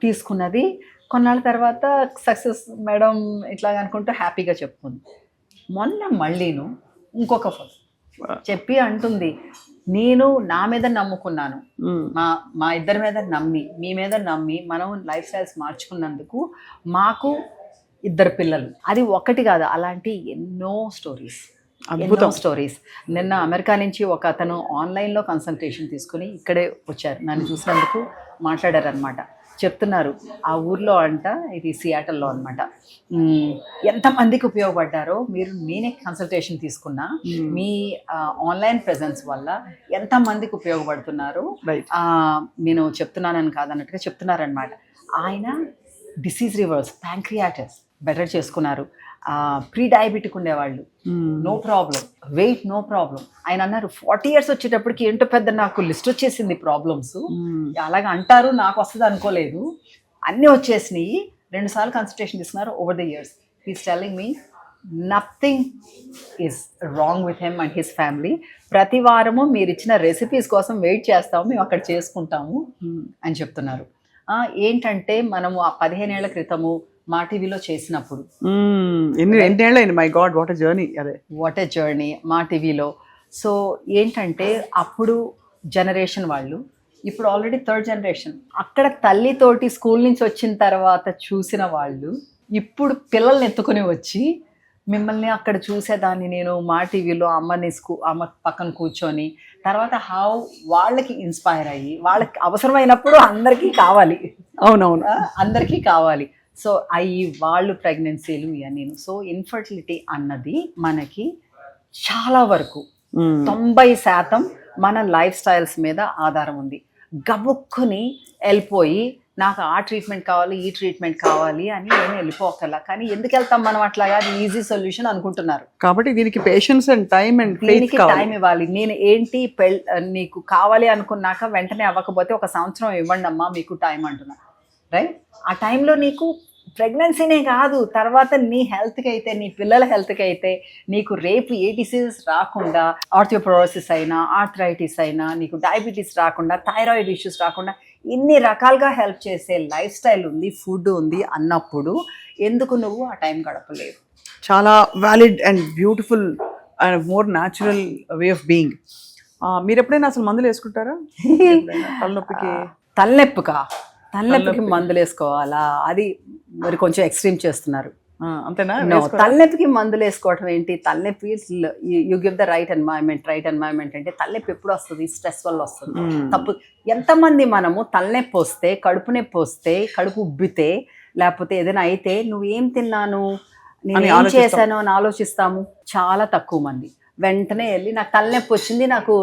తీసుకున్నది. కొన్నాళ్ళ తర్వాత సక్సెస్ మేడం ఇట్లా అనుకుంటూ హ్యాపీగా చెప్పుకుంది. మొన్న మళ్ళీను ఇంకొక ఫోటో చెప్పి అంటుంది, నేను నా మీద నమ్ముకున్నాను, మా ఇద్దరి మీద నమ్మి, మీ మీద నమ్మి మనం లైఫ్ స్టైల్స్ మార్చుకున్నందుకు మాకు 2 పిల్లలు. అది ఒకటి కాదు, అలాంటి ఎన్నో స్టోరీస్. నిన్న అమెరికా నుంచి ఒక అతను ఆన్లైన్లో కన్సల్టేషన్ తీసుకుని ఇక్కడే వచ్చారు. నన్ను చూసినందుకు మాట్లాడారు అనమాట. చెప్తున్నారు ఆ ఊర్లో అంట, ఇది సియాటల్లో అనమాట, ఎంతమందికి ఉపయోగపడ్డారో మీరు. నేనే కన్సల్టేషన్ తీసుకున్నా, మీ ఆన్లైన్ ప్రెజెన్స్ వల్ల ఎంతమందికి ఉపయోగపడుతున్నారు నేను చెప్తున్నానని కాదన్నట్టుగా చెప్తున్నారనమాట. ఆయన డిసీజ్ రివర్స్, ప్యాంక్రియాటిస్ బెటర్ చేసుకున్నారు. ప్రీ డయాబెటిక్ ఉండేవాళ్ళు, no problem, weight no problem. ఆయన అన్నారు 40 years వచ్చేటప్పటికి ఏంటో పెద్ద నాకు లిస్ట్ వచ్చేసింది ప్రాబ్లమ్స్. అలాగ అంటారు, నాకు వస్తుంది అనుకోలేదు, అన్నీ వచ్చేసినాయి. 2 సార్లు కన్సల్టేషన్ తీసుకున్నారు over the years. He's telling me nothing is wrong with him and his family. ప్రతి వారము మీరు ఇచ్చిన రెసిపీస్ కోసం వెయిట్ చేస్తాము, మేము అక్కడ చేసుకుంటాము అని చెప్తున్నారు. ఏంటంటే మనము ఆ 15 ఏళ్ల క్రితము మా టీవీలో చేసినప్పుడు, my God what a journey మా టీవీలో. సో ఏంటంటే అప్పుడు జనరేషన్ వాళ్ళు, ఇప్పుడు ఆల్రెడీ 3rd generation. అక్కడ తల్లితోటి స్కూల్ నుంచి వచ్చిన తర్వాత చూసిన వాళ్ళు ఇప్పుడు పిల్లల్ని ఎత్తుకుని వచ్చి మిమ్మల్ని అక్కడ చూసేదాన్ని నేను మా టీవీలో. అమ్మ పక్కన కూర్చొని తర్వాత హౌ వాళ్ళకి ఇన్స్పైర్ అయ్యి వాళ్ళకి అవసరమైనప్పుడు అందరికీ కావాలి, అవునవును. అందరికీ కావాలి. సో అవి వాళ్ళు ప్రెగ్నెన్సీలు ఇవన్నీ. సో ఇన్ఫర్టిలిటీ అన్నది మనకి చాలా వరకు 90% మన లైఫ్ స్టైల్స్ మీద ఆధారం ఉంది. గబుక్కుని వెళ్ళిపోయి నాకు ఆ ట్రీట్మెంట్ కావాలి, ఈ ట్రీట్మెంట్ కావాలి అని నేను వెళ్ళిపోకల్లా. కానీ ఎందుకు వెళ్తాం మనం అట్లాగా? ఈజీ సొల్యూషన్ అనుకుంటున్నారు. కాబట్టి దీనికి పేషెన్స్ అండ్ టైం అండ్ దీనికి టైం ఇవ్వాలి. నేను ఏంటి నీకు కావాలి అనుకున్నాక వెంటనే అవ్వకపోతే 1 సంవత్సరం ఇవ్వండి అమ్మా మీకు టైం అంటున్నా, రైట్? ఆ టైంలో నీకు ప్రెగ్నెన్సీనే కాదు, తర్వాత నీ హెల్త్కి అయితే, నీ పిల్లల హెల్త్కి అయితే, నీకు రేపు ఏ డిసీజెస్ రాకుండా, ఆర్థియోపోరోసిస్ అయినా, ఆర్థరైటిస్ అయినా, నీకు డయాబెటీస్ రాకుండా, థైరాయిడ్ ఇష్యూస్ రాకుండా ఇన్ని రకాలుగా హెల్ప్ చేసే లైఫ్ స్టైల్ ఉంది, ఫుడ్ ఉంది అన్నప్పుడు ఎందుకు నువ్వు ఆ టైం గడపలేవు? చాలా valid and beautiful and more natural way of being. మీరు ఎప్పుడైనా అసలు మందులు వేసుకుంటారా? తలనొప్పికి? తలనొప్పికి మందులు వేసుకోవాలా? అది మరి కొంచెం ఎక్స్ట్రీమ్ చేస్తున్నారు. అంతేనా? తలనొప్పికి మందులు వేసుకోవటం ఏంటి? తలనొప్పి you give the right environment అంటే తలనొప్పి ఎప్పుడు వస్తుంది? స్ట్రెస్ వల్ల వస్తుంది. తప్పు. ఎంతమంది మనము తలనొప్పి వస్తే, కడుపు నొప్పి వస్తే, కడుపు ఉబ్బితే, లేకపోతే ఏదైనా అయితే నువ్వేం తిన్నాను, నేను ఏం చేశాను అని ఆలోచిస్తాము? చాలా తక్కువ మంది. వెంటనే వెళ్ళి నాకు తలనొప్పి వచ్చింది, నాకు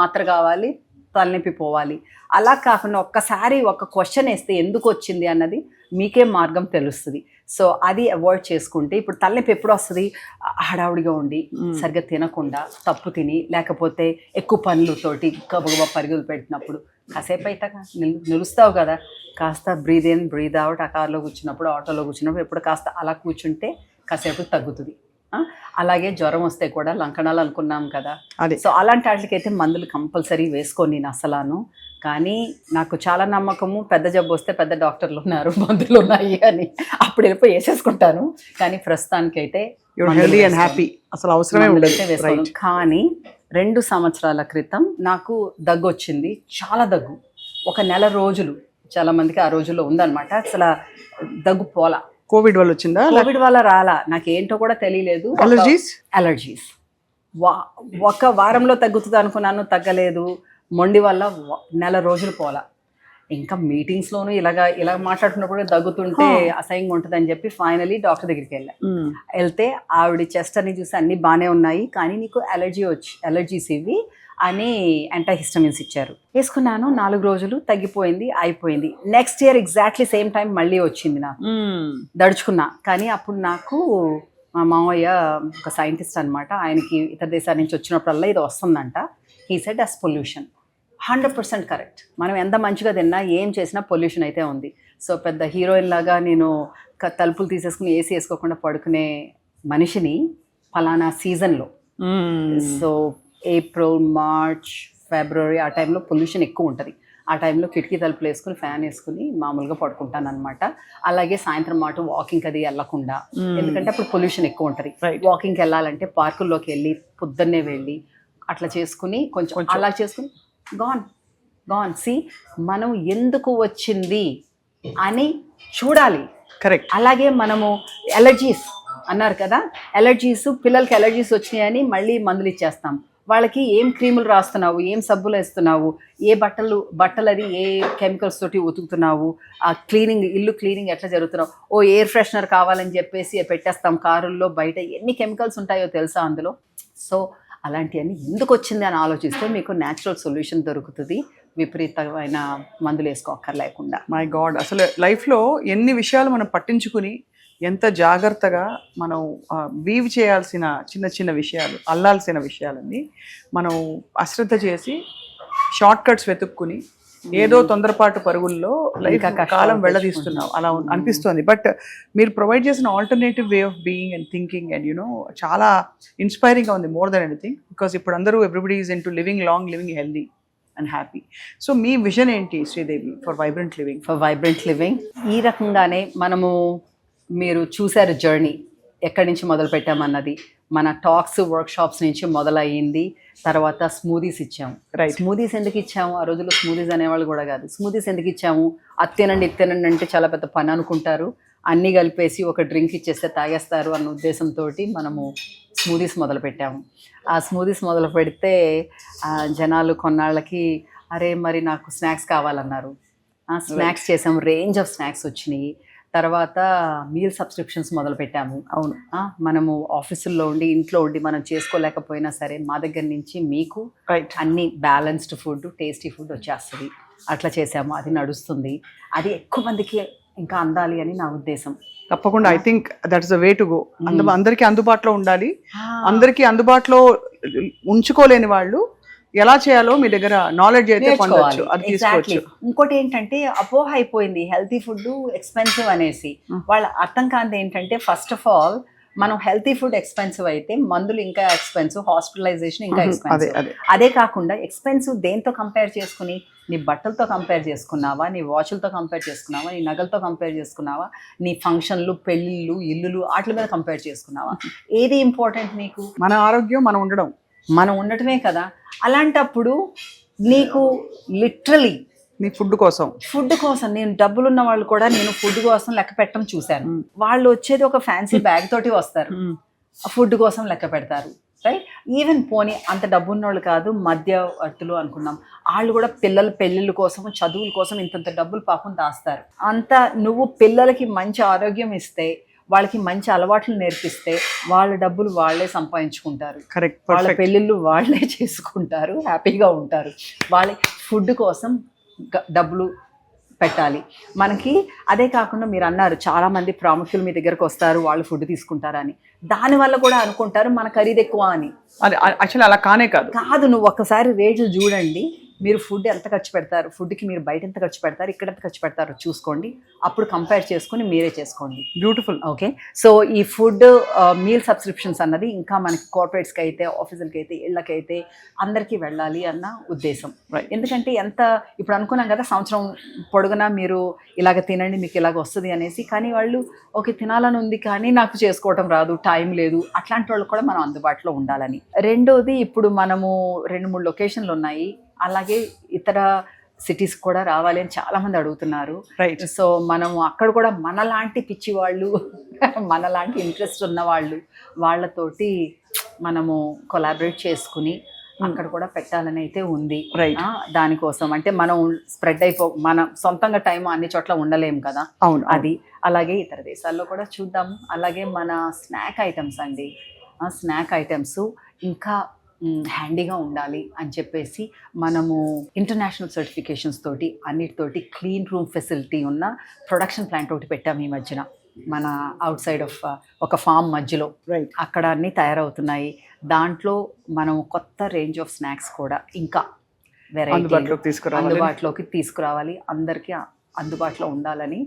మాత్ర కావాలి, తలనొప్పి పోవాలి. అలా కాకుండా ఒక్కసారి ఒక క్వశ్చన్ వేస్తే ఎందుకు వచ్చింది అన్నది మీకే మార్గం తెలుస్తుంది. సో అది అవాయిడ్ చేసుకుంటే, ఇప్పుడు తలనొప్పి ఎప్పుడు వస్తుంది? హడావుడిగా ఉండి, సరిగ్గా తినకుండా, తప్పు తిని, లేకపోతే ఎక్కువ పనులతోటి గబగబా పరుగులు పెట్టినప్పుడు కాసేపు అయితే నిలుస్తావు కదా, కాస్త బ్రీద్ ఇన్ బ్రీద్ అవుట్. ఆ కార్లో కూర్చున్నప్పుడు, ఆటోలో కూర్చున్నప్పుడు ఎప్పుడు కాస్త అలా కూర్చుంటే కాసేపు తగ్గుతుంది. అలాగే జ్వరం వస్తే కూడా లంకణాలు అనుకున్నాం కదా, సో అలాంటి వాటికైతే మందులు కంపల్సరీ వేసుకోని నేను అసలాను. కానీ నాకు చాలా నమ్మకము, పెద్ద జబ్బు వస్తే పెద్ద డాక్టర్లు ఉన్నారు, మందులు ఉన్నాయి అని, అప్పుడు వెళ్ళిపోయి వేసేసుకుంటాను. కానీ ప్రస్తుతానికైతే అసలు అవసరమే వేసుకోను. కానీ 2 సంవత్సరాల క్రితం నాకు దగ్గు వచ్చింది, చాలా దగ్గు, 1 నెల రోజులు. చాలా మందికి ఆ రోజుల్లో ఉందన్నమాట. అసలు దగ్గు పోలా. కోవిడ్ వల్ల వచ్చిందా? కోవిడ్ వల్ల రాలా, నాకేంటో కూడా తెలియలేదు. అలర్జీస్ 1 వారంలో తగ్గుతుంది అనుకున్నాను, తగ్గలేదు. మొండి వల్ల 1 నెల రోజులు పోలా. ఇంకా మీటింగ్స్లోనూ ఇలా మాట్లాడుతున్నప్పుడు దగ్గుతుంటే అసహ్యంగా ఉంటుందని చెప్పి ఫైనలీ డాక్టర్ దగ్గరికి వెళ్తే ఆవిడ చెస్ట్ అని చూసి అన్ని బాగానే ఉన్నాయి, కానీ నీకు అలర్జీస్ ఇవి అని యాంటీహిస్టమిన్స్ ఇచ్చారు. వేసుకున్నాను, 4 రోజులు తగ్గిపోయింది, అయిపోయింది. Next year exactly same time మళ్ళీ వచ్చింది నాకు. దడుచుకున్నా. కానీ అప్పుడు నాకు మా మావయ్య ఒక సైంటిస్ట్ అనమాట, ఆయనకి ఇతర దేశాల నుంచి వచ్చినప్పుడల్లా ఇది వస్తుందంట. He said us pollution. 100% correct. మనం ఎంత మంచిగా తిన్నా, ఏం చేసినా పొల్యూషన్ అయితే ఉంది. సో పెద్ద హీరోయిన్ లాగా నేను తలుపులు తీసేసుకుని ఏసీ వేసుకోకుండా పడుకునే మనిషిని ఫలానా సీజన్లో, సో ఏప్రిల్, మార్చ్, ఫిబ్రవరి ఆ టైంలో పొల్యూషన్ ఎక్కువ ఉంటుంది. ఆ టైంలో కిటికీ తలుపులు వేసుకుని, ఫ్యాన్ వేసుకుని మామూలుగా పడుకుంటాను అనమాట. అలాగే సాయంత్రం మాట వాకింగ్ అది వెళ్ళకుండా, ఎందుకంటే అప్పుడు పొల్యూషన్ ఎక్కువ ఉంటుంది. వాకింగ్కి వెళ్ళాలంటే పార్కుల్లోకి వెళ్ళి, పొద్దున్నే వెళ్ళి అట్లా చేసుకుని కొంచెం అలా చేసుకుని గాన్ సి మనం ఎందుకు వచ్చింది అని చూడాలి. కరెక్ట్. అలాగే మనము అలర్జీస్ అన్నారు కదా, పిల్లలకి అలర్జీస్ వచ్చినాయని మళ్ళీ మందులు ఇచ్చేస్తాం. వాళ్ళకి ఏం క్రీములు రాస్తున్నావు, ఏం సబ్బులు వేస్తున్నావు, ఏ బట్టలు అది ఏ కెమికల్స్ తోటి ఉతుకుతున్నావు, ఆ ఇల్లు క్లీనింగ్ ఎట్లా జరుగుతున్నావు, ఎయిర్ ఫ్రెషనర్ కావాలని చెప్పేసి పెట్టేస్తాం కారుల్లో, బయట ఎన్ని కెమికల్స్ ఉంటాయో తెలుసా అందులో. సో అలాంటివన్నీ ఎందుకు వచ్చింది అని ఆలోచిస్తే మీకు న్యాచురల్ సొల్యూషన్ దొరుకుతుంది, విపరీతమైన మందులు వేసుకోక్కర్లేకుండా. మై గాడ్, అసలు లైఫ్లో ఎన్ని విషయాలు మనం పట్టించుకుని ఎంత జాగ్రత్తగా మనం వీవ్ చేయాల్సిన చిన్న విషయాలు, అల్లాల్సిన విషయాలన్నీ మనం అశ్రద్ధ చేసి షార్ట్ కట్స్ వెతుక్కుని ఏదో తొందరపాటు పరుగుల్లో లైఫ్ కాలం వెళ్ళదీస్తున్నాం అలా అనిపిస్తుంది. బట్ మీరు ప్రొవైడ్ చేసిన alternative way of being and thinking and చాలా ఇన్స్పైరింగ్గా ఉంది, మోర్ దెన్ ఎనీథింగ్. బికాస్ ఇప్పుడు అందరూ everybody is in to living long, living healthy and happy. So me vision ఏంటి శ్రీదేవి ఫర్ వైబ్రెంట్ లివింగ్? ఈ రకంగానే మీరు చూశారు జర్నీ ఎక్కడి నుంచి మొదలు పెట్టామన్నది. మన టాక్స్, వర్క్షాప్స్ నుంచి మొదలయ్యింది. తర్వాత స్మూదీస్ ఇచ్చాము. స్మూదీస్ ఎందుకు ఇచ్చాము? ఆ రోజుల్లో స్మూదీస్ అనేవాళ్ళు కూడా కాదు. స్మూదీస్ ఎందుకు ఇచ్చాము? అది తినండి అంటే చాలా పెద్ద పని అనుకుంటారు. అన్నీ కలిపేసి ఒక డ్రింక్ ఇచ్చేస్తే తాగేస్తారు అన్న ఉద్దేశంతో మనము స్మూదీస్ మొదలు పెట్టాము. ఆ స్మూదీస్ మొదలు పెడితే జనాలు కొన్నాళ్ళకి అరే మరి నాకు స్నాక్స్ కావాలన్నారు. స్నాక్స్ చేసాము, రేంజ్ ఆఫ్ స్నాక్స్ వచ్చినాయి. తర్వాత మీల్ సబ్స్క్రిప్షన్స్ మొదలు పెట్టాము. అవును, మనము ఆఫీసుల్లో ఉండి ఇంట్లో ఉండి మనం చేసుకోలేకపోయినా సరే మా దగ్గర నుంచి మీకు రైట్, అన్ని బ్యాలెన్స్డ్ ఫుడ్, టేస్టీ ఫుడ్ వచ్చేస్తుంది. అట్లా చేసాము, అది నడుస్తుంది. అది ఎక్కువ మందికి ఇంకా అందాలి అని నా ఉద్దేశం. తప్పకుండా. I think that's the way to go. అందరికీ అందుబాటులో ఉండాలి. అందరికీ అందుబాటులో ఉంచుకోలేని వాళ్ళు ఎలా చేయాలో మీ దగ్గర నాలెడ్జ్ అయితే పొందొచ్చు, అది తీసుకోవచ్చు. ఇంకోటి ఏంటంటే అపోహ అయిపోయింది హెల్తీ ఫుడ్ ఎక్స్పెన్సివ్ అనేసి. వాళ్ళ అర్థం కానిది ఏంటంటే ఫస్ట్ ఆఫ్ ఆల్ మనం హెల్తీ ఫుడ్ ఎక్స్పెన్సివ్ అయితే మందులు ఇంకా ఎక్స్పెన్సివ్, హాస్పిటలైజేషన్ ఇంకా ఎక్స్పెన్సివ్. అదే కాకుండా ఎక్స్పెన్సివ్ దేంతో కంపేర్ చేసుకుని, నీ బట్టలతో కంపేర్ చేసుకున్నావా, నీ వాచ్లతో కంపేర్ చేసుకున్నావా, నీ నగలతో కంపేర్ చేసుకున్నావా, నీ ఫంక్షన్లు, పెళ్ళిళ్ళు, ఇల్లులు వాటి మీద కంపేర్ చేసుకున్నావా? ఏది ఇంపార్టెంట్ నీకు? మన ఆరోగ్యం, మనం ఉండటమే కదా. అలాంటప్పుడు నీకు లిటరలీ నీ ఫుడ్ కోసం నేను డబ్బులున్న వాళ్ళు కూడా నేను ఫుడ్ కోసం లెక్క పెట్టడం చూశాను. వాళ్ళు వచ్చేది ఒక ఫ్యాన్సీ బ్యాగ్ తోటి వస్తారు, ఫుడ్ కోసం లెక్క పెడతారు. రైట్, ఈవెన్ పోనీ అంత డబ్బు ఉన్న వాళ్ళు కాదు, మధ్యవర్తులు అనుకున్నాం, వాళ్ళు కూడా పిల్లల పెళ్ళిళ్ళ కోసం, చదువుల కోసం ఇంతంత డబ్బులు పాపం దాస్తారు. అంత నువ్వు పిల్లలకి మంచి ఆరోగ్యం ఇస్తే, వాళ్ళకి మంచి అలవాట్లు నేర్పిస్తే వాళ్ళ డబ్బులు వాళ్ళే సంపాదించుకుంటారు, వాళ్ళ పెళ్ళిళ్ళు వాళ్ళే చేసుకుంటారు, హ్యాపీగా ఉంటారు. వాళ్ళ ఫుడ్ కోసం డబ్బులు పెట్టాలి మనకి. అదే కాకుండా మీరు అన్నారు చాలామంది ప్రాముఖ్యులు మీ దగ్గరకు వస్తారు, వాళ్ళు ఫుడ్ తీసుకుంటారని. దానివల్ల కూడా అనుకుంటారు మన ఖరీదు ఎక్కువ అని. అది యాక్చువల్లీ అలా కాదు. నువ్వు ఒక్కసారి రేట్లు చూడండి, మీరు ఫుడ్ ఎంత ఖర్చు పెడతారు, ఫుడ్కి మీరు బయట ఎంత ఖర్చు పెడతారు, ఇక్కడ ఎంత ఖర్చు పెడతారో చూసుకోండి. అప్పుడు కంపేర్ చేసుకుని మీరే చేసుకోండి. బ్యూటిఫుల్. ఓకే, సో ఈ ఫుడ్ మీల్ సబ్స్క్రిప్షన్స్ అన్నది ఇంకా మనకి కార్పొరేట్స్కి అయితే, ఆఫీసులకి అయితే, ఇళ్ళకైతే అందరికీ వెళ్ళాలి అన్న ఉద్దేశం. ఎందుకంటే ఇప్పుడు అనుకున్నాం కదా సంవత్సరం పొడుగునా మీరు ఇలాగ తినండి మీకు ఇలాగ వస్తుంది అనేసి. కానీ వాళ్ళు ఓకే తినాలని ఉంది కానీ నాకు చేసుకోవటం రాదు, టైం లేదు, అట్లాంటి వాళ్ళు కూడా మనం అందుబాటులో ఉండాలని. రెండోది, ఇప్పుడు మనము 2-3 లొకేషన్లు ఉన్నాయి, అలాగే ఇతర సిటీస్ కూడా రావాలి అని చాలా మంది అడుగుతున్నారు. రైట్, సో మనము అక్కడ కూడా మనలాంటి పిచ్చి వాళ్ళు, మనలాంటి ఇంట్రెస్ట్ ఉన్న వాళ్ళతోటి మనము కొలాబరేట్ చేసుకుని అక్కడ కూడా పెట్టాలని అయితే ఉంది. దానికోసం అంటే మనం స్ప్రెడ్ మనం సొంతంగా టైం అన్ని చోట్ల ఉండలేము కదా. అవును, అది అలాగే ఇతర దేశాల్లో కూడా చూద్దాము. అలాగే మన స్నాక్ ఐటమ్స్ అండి, స్నాక్ ఐటమ్స్ ఇంకా హ్యాండీగా ఉండాలి అని చెప్పేసి మనము ఇంటర్నేషనల్ సర్టిఫికేషన్స్ తోటి అన్నిటితోటి క్లీన్ రూమ్ ఫెసిలిటీ ఉన్న ప్రొడక్షన్ ప్లాంట్ ఒకటి పెట్టాము ఈ మధ్యన, మన అవుట్ సైడ్ ఆఫ్ ఒక ఫామ్ మధ్యలో. అక్కడ అన్నీ తయారవుతున్నాయి. దాంట్లో మనం కొత్త రేంజ్ ఆఫ్ స్నాక్స్ కూడా ఇంకా వెరైటీ అందుబాటులోకి తీసుకురావాలి, అందరికీ అందుబాటులో ఉండాలని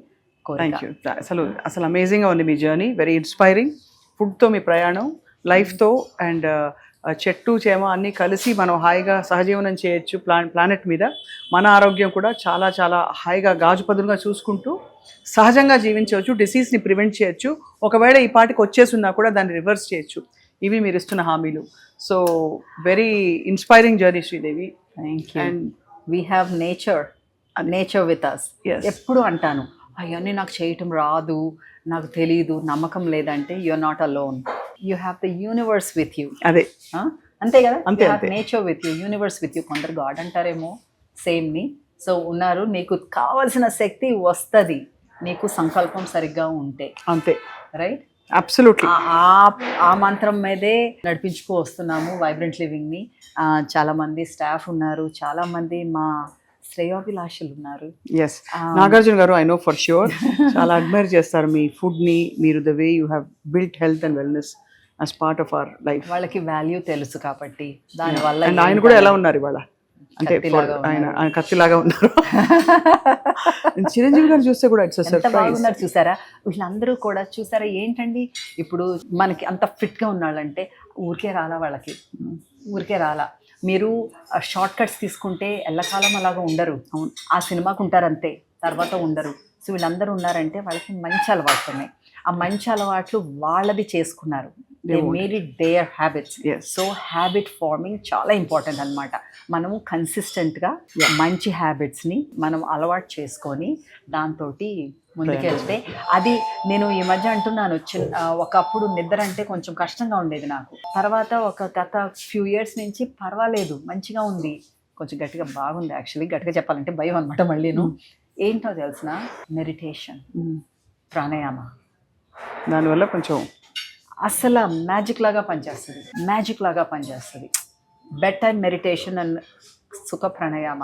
కోరిక. అసలు అమేజింగ్గా ఉంది మీ జర్నీ, వెరీ ఇన్స్పైరింగ్. ఫుడ్తో మీ ప్రయాణం, లైఫ్తో అండ్ చెట్టు చేమ అన్నీ కలిసి మనం హాయిగా సహజీవనం చేయొచ్చు ప్లానెట్ మీద. మన ఆరోగ్యం కూడా చాలా చాలా హాయిగా గాజుపదులుగా చూసుకుంటూ సహజంగా జీవించవచ్చు, డిసీజ్ని ప్రివెంట్ చేయొచ్చు. ఒకవేళ ఈ పాటికి వచ్చేసున్నా కూడా దాన్ని రివర్స్ చేయొచ్చు. ఇవి మీరు ఇస్తున్న హామీలు. So very inspiring journey Sridevi. And we have nature with us. ఎప్పుడు అంటాను అవన్నీ నాకు చేయటం రాదు, నాకు తెలీదు, నమ్మకం లేదంటే you are not alone. You have the universe with you. అదే అంతే కదా, nature with you, universe with you. కొందరు గాడ్ అంటారేమో సేమ్ని. సో ఉన్నారు, నీకు కావాల్సిన శక్తి వస్తుంది నీకు సంకల్పం సరిగ్గా ఉంటే. అంతే, రైట్, అబ్సల్యూట్లీ. ఆ మంత్రం మీదే నడిపించుకు వస్తున్నాము వైబ్రెంట్ లివింగ్ని. చాలామంది స్టాఫ్ ఉన్నారు, చాలామంది మా శ్రేయోభిలాషులు ఉన్నారు. ఎస్, నాగార్జున గారు ఐ నో ఫర్ ష్యూర్ చాలా అడ్మైర్ చేస్తారు మీ ఫుడ్ని. మీరు the way you have built health and wellness as part of our life. వాళ్ళకి వాల్యూ తెలుసు కాబట్టి దానివల్ల. అండ్ ఆయన కూడా ఎలా ఉన్నారు ఇవాళ అంటే ఆయన కత్తిలాగా ఉన్నారు. చిరంజీవి గారు చూస్తే కూడా ఇట్స్ సర్ప్రైజ్. చూసారా వీళ్ళందరూ కూడా చూసారా ఏంటండి ఇప్పుడు మనకి అంత ఫిట్గా ఉన్నాళ్ళంటే ఊరికే రాలా. మీరు షార్ట్ కట్స్ తీసుకుంటే ఎల్లకాలం అలాగా ఉండరు. ఆ సినిమాకు ఉంటారంతే, తర్వాత ఉండరు. సో వీళ్ళందరూ ఉన్నారంటే వాళ్ళకి మంచి అలవాట్లు ఉన్నాయి. ఆ మంచి అలవాట్లు వాళ్ళది చేసుకున్నారు. They made it their habits. So habit forming చాలా ఇంపార్టెంట్ అనమాట. మనము కన్సిస్టెంట్గా మంచి హ్యాబిట్స్ని మనం అలవాటు చేసుకొని దాంతో ముందుకెళ్తే అది నేను ఈ మధ్య అంటున్నాను ఒకప్పుడు నిద్ర అంటే కొంచెం కష్టంగా ఉండేది నాకు. తర్వాత ఒక గత ఫ్యూ ఇయర్స్ నుంచి పర్వాలేదు, మంచిగా ఉంది, కొంచెం గట్టిగా బాగుంది. యాక్చువల్లీ గట్టిగా చెప్పాలంటే భయం అనమాట మళ్ళీను. ఏంటో తెలిసిన మెడిటేషన్, ప్రాణాయామ, దానివల్ల కొంచెం అసలు మ్యాజిక్ లాగా పనిచేస్తుంది. బెడ్ టైం మెడిటేషన్ అండ్ సుఖ pranayama.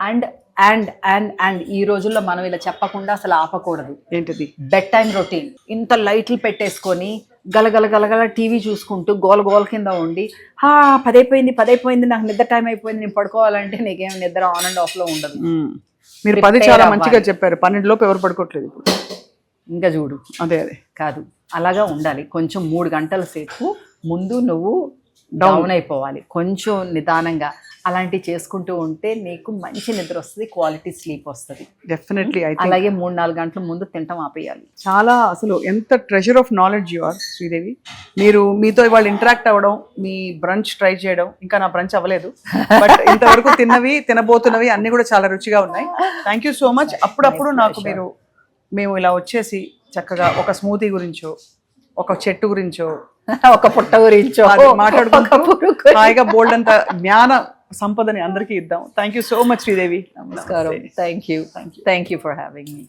And and and and ఈ రోజుల్లో మనం ఇలా చెప్పకుండా అసలు ఆపకూడదు. ఏంటిది? Bed time routine. ఇంత లైట్లు పెట్టేసుకొని గలగల టీవీ చూసుకుంటూ గోల కింద ఉండి 10 నాకు నిద్ర టైం అయిపోయింది, నేను పడుకోవాలంటే నీకేం నిద్ర ఆన్ అండ్ ఆఫ్ లో ఉండదు. మీరు 10 చాలా మంచిగా చెప్పారు. 12 లోపు ఎవరు పడుకోవట్లేదు ఇప్పుడు. ఇంకా చూడు. అదే కాదు, అలాగా ఉండాలి. కొంచెం 3 గంటల సేపు ముందు నువ్వు డౌన్ అయిపోవాలి, కొంచెం నిదానంగా. అలాంటివి చేసుకుంటూ ఉంటే నీకు మంచి నిద్ర వస్తుంది, క్వాలిటీ స్లీప్ వస్తుంది. డెఫినెట్లీ. అలాగే 3-4 గంటల ముందు తింటాం ఆపేయాలి. చాలా అసలు ఎంత treasure of knowledge you are Sridevi. మీతో ఇవాళ ఇంటరాక్ట్ అవ్వడం, మీ బ్రంచ్ ట్రై చేయడం, ఇంకా నా బ్రంచ్ అవ్వలేదు బట్ ఇంతవరకు తినబోతున్నవి అన్ని కూడా చాలా రుచిగా ఉన్నాయి. Thank you so much. అప్పుడప్పుడు నాకు మేము ఇలా వచ్చేసి చక్కగా ఒక స్మూతీ గురించో, ఒక చెట్టు గురించో, ఒక పుట్ట గురించో మాట్లాడుకుంటూ హాయిగా బోల్డ్ అంత జ్ఞాన సంపదని అందరికీ ఇద్దాం. Thank you so much Sridevi. నమస్కారం. Thank you for having me.